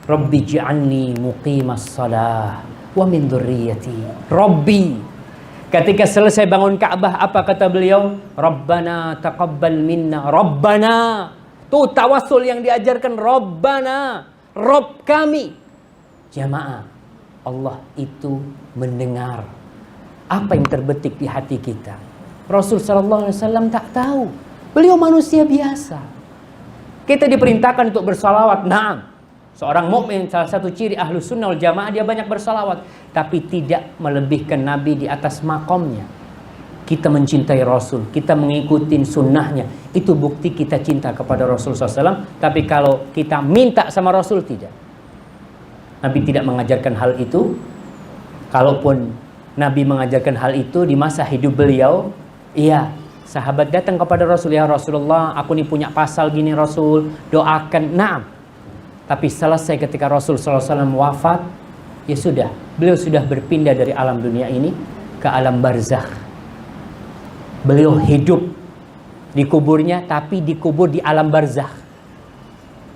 Rabbi ij'alni muqimas shalah wa min dzurriyyati. Rabbi. Ketika selesai bangun Ka'bah, apa kata beliau? Rabbana taqabbal minna. Rabbana. Tuh tawassul yang diajarkan, Rabbana, Rabb kami. Jamaah, Allah itu mendengar apa yang terbetik di hati kita. Rasul sallallahu alaihi wasallam tak tahu. Beliau manusia biasa. Kita diperintahkan untuk bersalawat. Naam. Seorang mukmin, salah satu ciri Ahlus Sunnah wal Jamaah, dia banyak bersalawat, tapi tidak melebihkan Nabi di atas makomnya. Kita mencintai Rasul, kita mengikuti sunnahnya. Itu bukti kita cinta kepada Rasul SAW. Tapi kalau kita minta sama Rasul, tidak. Nabi tidak mengajarkan hal itu. Kalaupun Nabi mengajarkan hal itu di masa hidup beliau, iya, sahabat datang kepada Rasul, ya Rasulullah, aku ini punya pasal gini Rasul, doakan. Naam. Tapi selesai ketika Rasul SAW wafat, ya sudah, beliau sudah berpindah dari alam dunia ini ke alam barzakh. Beliau hidup di kuburnya, tapi dikubur di alam barzakh.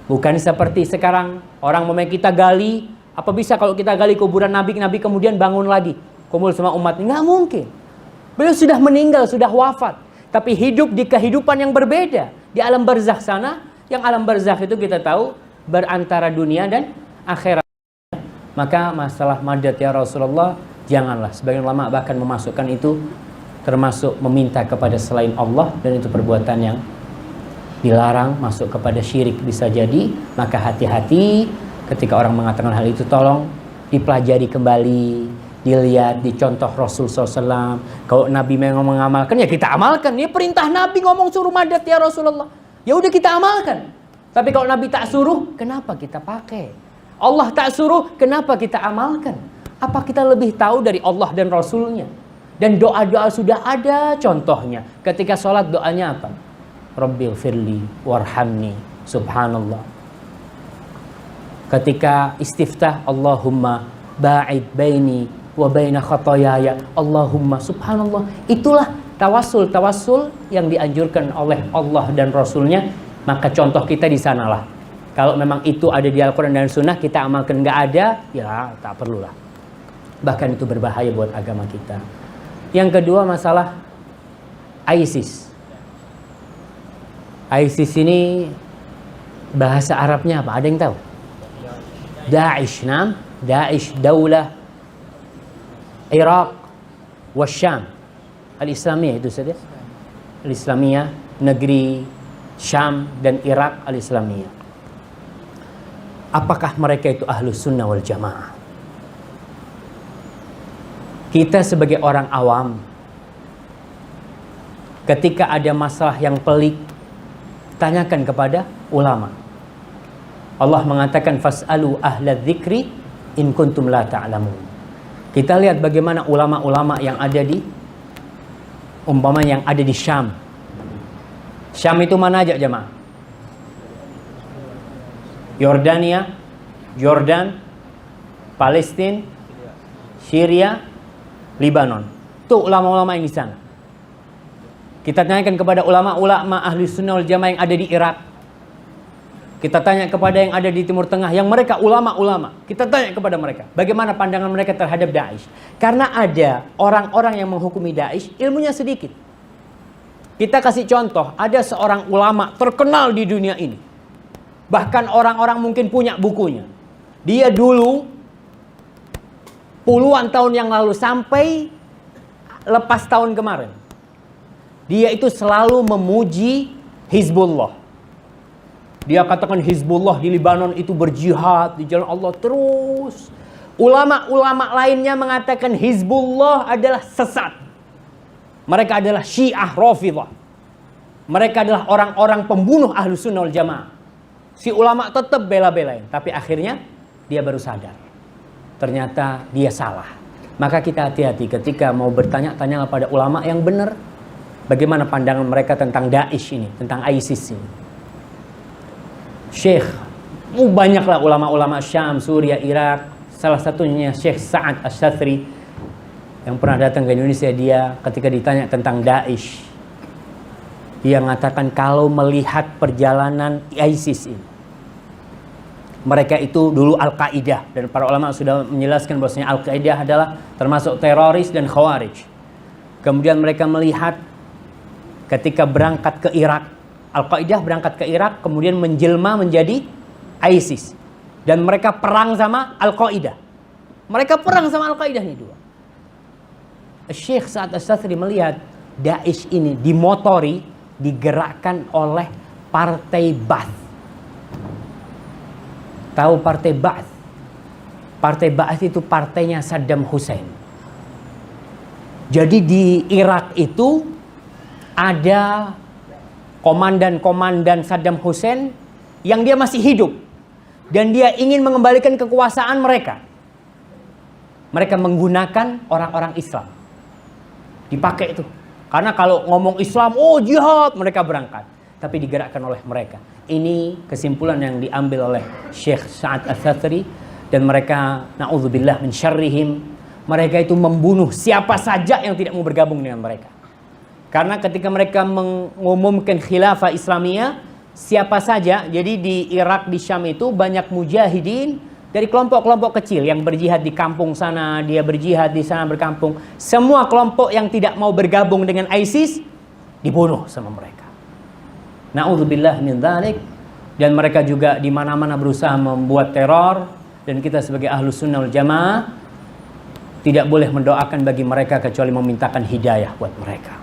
Bukan seperti sekarang orang mau kita gali. Apa bisa kalau kita gali kuburan Nabi, Nabi kemudian bangun lagi kumpul sama umat? Nggak mungkin. Beliau sudah meninggal, sudah wafat, tapi hidup di kehidupan yang berbeda di alam barzakh sana. Yang alam barzakh itu kita tahu berantara dunia dan akhirat. Maka masalah madad ya Rasulullah, janganlah. Sebagian ulama bahkan memasukkan itu termasuk meminta kepada selain Allah, dan itu perbuatan yang dilarang, masuk kepada syirik bisa jadi. Maka hati-hati ketika orang mengatakan hal itu, tolong dipelajari kembali, dilihat, dicontoh Rasul SAW. Kalau Nabi memang mengamalkan, ya kita amalkan. Ini perintah Nabi ngomong suruh madad ya Rasulullah, ya udah kita amalkan. Tapi kalau Nabi tak suruh, kenapa kita pakai? Allah tak suruh, kenapa kita amalkan? Apa kita lebih tahu dari Allah dan Rasulnya? Dan doa-doa sudah ada contohnya. Ketika sholat doanya apa? Rabbil firli warhamni, subhanallah. Ketika istiftah, Allahumma ba'id baini wa baina khatayaya, Allahumma, subhanallah. Itulah tawassul yang dianjurkan oleh Allah dan Rasulnya. Maka contoh kita di sanalah. Kalau memang itu ada di Al-Quran dan Sunnah, kita amalkan. Nggak ada, ya tak perlulah. Bahkan itu berbahaya buat agama kita. Yang kedua, masalah ISIS. ISIS ini bahasa Arabnya apa? Ada yang tahu? Daesh, nam? Daesh, daulah Iraq wasyam al-Islamiyah, itu saja. Al-Islamiyah, negeri Syam dan Irak al-Islamiyah. Apakah mereka itu ahlus sunnah wal jamaah? Kita sebagai orang awam, ketika ada masalah yang pelik, tanyakan kepada ulama. Allah mengatakan fas'alu ahla dzikri in kuntum la ta'lamun. Kita lihat bagaimana ulama-ulama yang ada di yang ada di Syam. Syam itu mana aja jemaah? Yordania, Jordan, Palestina, Syria, Lebanon. Itu ulama-ulama yang di sana. Kita tanyakan kepada ulama-ulama ahli sunnah wal jamaah yang ada di Irak. Kita tanya kepada yang ada di Timur Tengah, yang mereka ulama-ulama. Kita tanya kepada mereka, bagaimana pandangan mereka terhadap Daesh. Karena ada orang-orang yang menghukumi Daesh, ilmunya sedikit. Kita kasih contoh, ada seorang ulama terkenal di dunia ini. Bahkan orang-orang mungkin punya bukunya. Dia dulu, puluhan tahun yang lalu sampai lepas tahun kemarin, dia itu selalu memuji Hizbullah. Dia katakan Hizbullah di Lebanon itu berjihad di jalan Allah terus. Ulama-ulama lainnya mengatakan Hizbullah adalah sesat. Mereka adalah Syiah Rafidhah. Mereka adalah orang-orang pembunuh Ahlus Sunnah wal Jamaah. Si ulama tetap bela-belain, tapi akhirnya dia baru sadar. Ternyata dia salah. Maka kita hati-hati ketika mau bertanya, tanyalah pada ulama yang benar. Bagaimana pandangan mereka tentang Daesh ini, tentang ISIS ini. Syekh, banyaklah ulama-ulama Syam, Suria, Irak. Salah satunya Syekh Sa'ad Asy-Syadzili yang pernah datang ke Indonesia. Dia ketika ditanya tentang Daesh, dia mengatakan kalau melihat perjalanan ISIS ini, mereka itu dulu Al-Qaeda, dan para ulama sudah menjelaskan bahwasanya Al-Qaeda adalah termasuk teroris dan khawarij. Kemudian mereka melihat ketika berangkat ke Irak, Al-Qaeda berangkat ke Irak, kemudian menjelma menjadi ISIS. Dan mereka perang sama Al-Qaeda. Mereka perang sama Al-Qaeda ini dua. Syekh Sa'ad Asy-Syadzili melihat Daesh ini dimotori, digerakkan oleh partai Ba'ath. Tahu partai Ba'ath? Partai Ba'ath itu partainya Saddam Hussein. Jadi di Irak itu ada komandan-komandan Saddam Hussein yang dia masih hidup. Dan dia ingin mengembalikan kekuasaan mereka. Mereka menggunakan orang-orang Islam. Dipakai itu. Karena kalau ngomong Islam, oh jihad, mereka berangkat. Tapi digerakkan oleh mereka. Ini kesimpulan yang diambil oleh Syekh Sa'ad Asy-Syadzili. Dan mereka, na'udzubillah min syarrihim, mereka itu membunuh siapa saja yang tidak mau bergabung dengan mereka. Karena ketika mereka mengumumkan khilafah Islamiyah, siapa saja, jadi di Irak, di Syam itu banyak mujahidin, Dari kelompok-kelompok kecil yang berjihad di kampung sana, dia berjihad di sana berkampung. Semua kelompok yang tidak mau bergabung dengan ISIS dibunuh sama mereka. Na'udzubillah min dzalik. Dan mereka juga di mana-mana berusaha membuat teror. Dan kita sebagai Ahlus Sunnah wal Jamaah tidak boleh mendoakan bagi mereka kecuali memintakan hidayah buat mereka.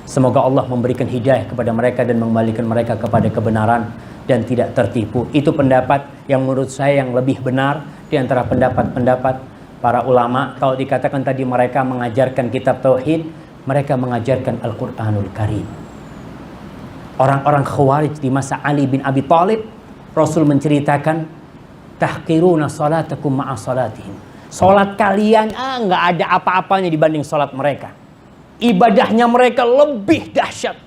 Semoga Allah memberikan hidayah kepada mereka dan mengembalikan mereka kepada kebenaran dan tidak tertipu. Itu pendapat yang menurut saya yang lebih benar di antara pendapat-pendapat para ulama. Kalau dikatakan tadi mereka mengajarkan kitab tauhid, mereka mengajarkan Al-Qur'anul Karim. Orang-orang Khawarij di masa Ali bin Abi Thalib, Rasul menceritakan tahqiruna salatakum ma'a salatihim. Salat kalian nggak ada apa-apanya dibanding salat mereka. Ibadahnya mereka lebih dahsyat.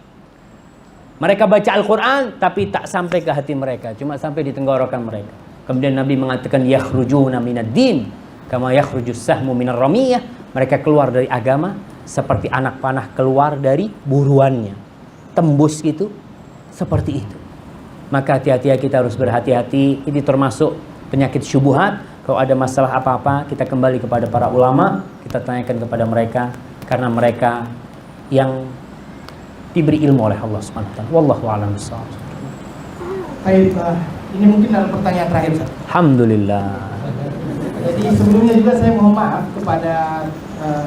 Mereka baca Al-Quran tapi tak sampai ke hati mereka, cuma sampai di tenggorokan mereka. Kemudian Nabi mengatakan yakhrujuna minad din kama yakhrujus sahmu minar ramiyah. Mereka keluar dari agama seperti anak panah keluar dari buruannya. Tembus gitu seperti itu. Maka hati-hati, kita harus berhati-hati. Ini termasuk penyakit syubhat. Kalau ada masalah apa-apa, kita kembali kepada para ulama, kita tanyakan kepada mereka, karena mereka yang diberi ilmu oleh Allah Subhanahu wa taala. Wallahu a'lam bishawab. Baik, ini mungkin adalah pertanyaan terakhir, Ustaz. Alhamdulillah. Jadi sebelumnya juga saya mohon maaf kepada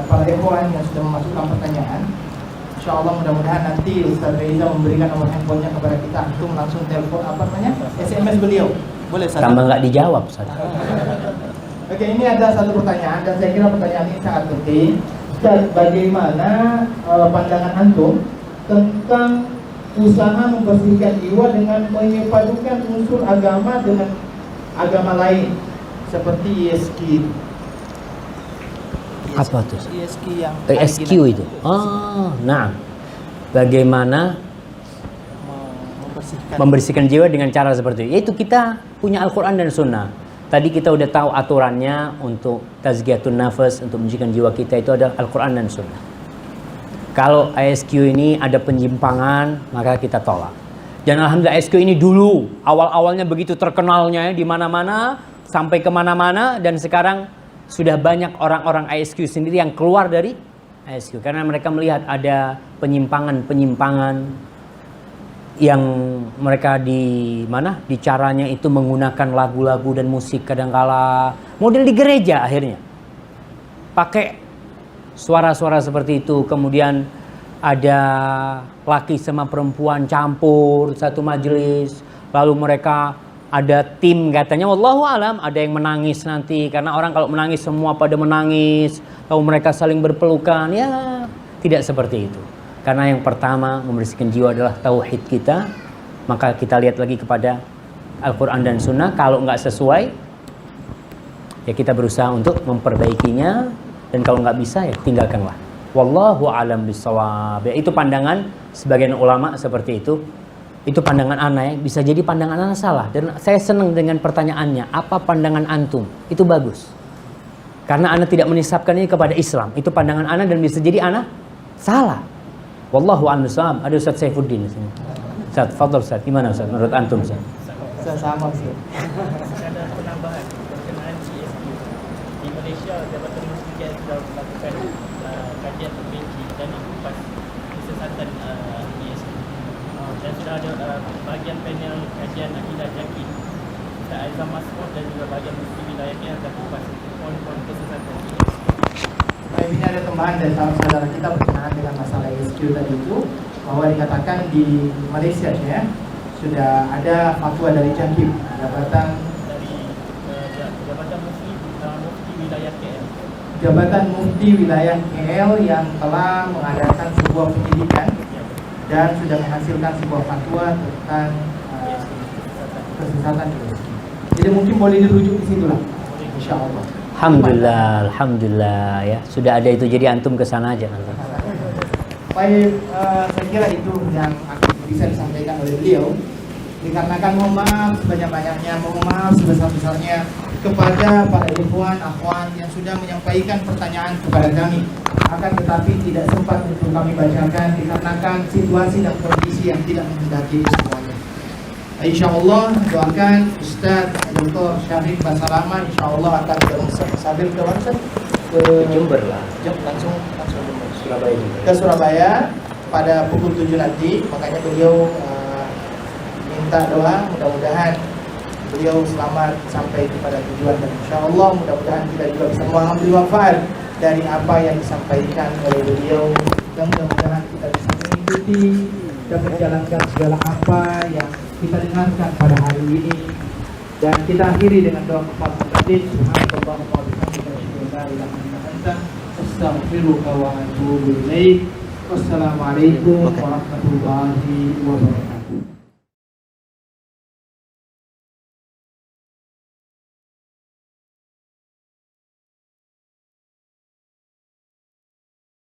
para ikhwan yang sudah memasukkan pertanyaan. Insya Allah mudah-mudahan nanti Ustaz Reza memberikan nomor handphonenya kepada kita untuk langsung telepon SMS beliau. Boleh, Ustaz? Tambah nggak dijawab, Ustaz. Oke, ini ada satu pertanyaan dan saya kira pertanyaan ini sangat penting. Ustaz, bagaimana pandangan antum tentang usaha membersihkan jiwa dengan menyepadukan unsur agama dengan agama lain seperti ESQ? Apa tuh? ESQ yang ESQ itu. Nah. Bagaimana membersihkan jiwa dengan cara seperti itu? Yaitu kita punya Al-Quran dan Sunnah. Tadi kita udah tahu aturannya untuk tazkiyatun nafas, untuk mensucikan jiwa kita itu adalah Al-Quran dan Sunnah. Kalau ISQ ini ada penyimpangan, maka kita tolak. Dan alhamdulillah ISQ ini dulu awal-awalnya begitu terkenalnya di mana-mana sampai kemana-mana, dan sekarang sudah banyak orang-orang ISQ sendiri yang keluar dari ISQ karena mereka melihat ada penyimpangan-penyimpangan yang mereka di caranya itu menggunakan lagu-lagu dan musik kadangkala model di gereja, akhirnya pakai suara-suara seperti itu. Kemudian ada laki sama perempuan campur satu majelis, lalu mereka ada tim katanya, wallahu alam, ada yang menangis nanti karena orang kalau menangis semua pada menangis, lalu mereka saling berpelukan. Ya, tidak seperti itu. Karena yang pertama membersihkan jiwa adalah tauhid kita, maka kita lihat lagi kepada Al-Quran dan Sunnah. Kalau nggak sesuai, ya kita berusaha untuk memperbaikinya, dan kalau nggak bisa ya tinggalkanlah. Wallahu alam bishawab. Ya, itu pandangan sebagian ulama seperti itu. Itu pandangan ana, ya. Bisa jadi pandangan ana salah, dan saya senang dengan pertanyaannya. Apa pandangan antum? Itu bagus. Karena ana tidak menisabkan ini kepada Islam. Itu pandangan ana dan bisa jadi ana salah. Wallahu a'lam bishawab. Ada Ustaz Saifuddin di sini. Ustaz, fadhil Ustaz. Gimana Ustaz menurut antum Ustaz? Saya sama sih. Ada penambahan berkenaan CSQ. Di Malaysia, Jabatan Muslimat sudah melakukan kajian perinci dan ikupas kesesatan CSQ. Dan sudah ada bahagian panel kajian akidah yakin Ustaz Aizam Mas'ud dan juga bahagian muslim wilayah yang akan kupas poin-poin kesesatan CSQ. Ini ada tambahan dari saudara kita berkenaan dengan masalah ESQ tadi itu, bahwa dikatakan di Malaysia ya sudah ada fatwa dari Jangkib, Jabatan Mufti Wilayah KL. Jabatan Mufti Wilayah KL yang telah mengadakan sebuah penyidikan dan sudah menghasilkan sebuah fatwa tentang kesesatan ESQ. Jadi mungkin boleh dirujuk di situ lah, insya Allah. Alhamdulillah, alhamdulillah ya. Sudah ada itu, jadi antum ke sana aja nanti. Baik, saya kira itu yang bisa disampaikan oleh beliau. Dikarenakan mohon maaf sebanyak-banyaknya, mohon maaf sebesar-besarnya kepada para ikhwan, akhwat yang sudah menyampaikan pertanyaan kepada kami. Akan tetapi tidak sempat untuk kami bacakan dikarenakan situasi dan kondisi yang tidak menghendaki semuanya. InsyaAllah doakan Ustaz Dr. Syafiq Basalama insyaAllah akan sambil ke mana? Ke Jember lah. langsung Jember. Surabaya juga. Ke Surabaya pada pukul 7 nanti. Makanya beliau minta doa mudah-mudahan beliau selamat sampai kepada tujuan, dan insyaAllah mudah-mudahan kita juga bisa mengambil manfaat dari apa yang disampaikan oleh beliau, dan mudah-mudahan kita bisa mengikuti dan menjalankan segala apa yang kita dengarkan pada hari ini. Dan kita akhiri dengan doa kafaratul majlis. Subhanallahumma wa bihamdihi asyhadu an la ilaha illa anta astaghfiruka wa atubu ilaik. Wassalamualaikum warahmatullahi wabarakatuh.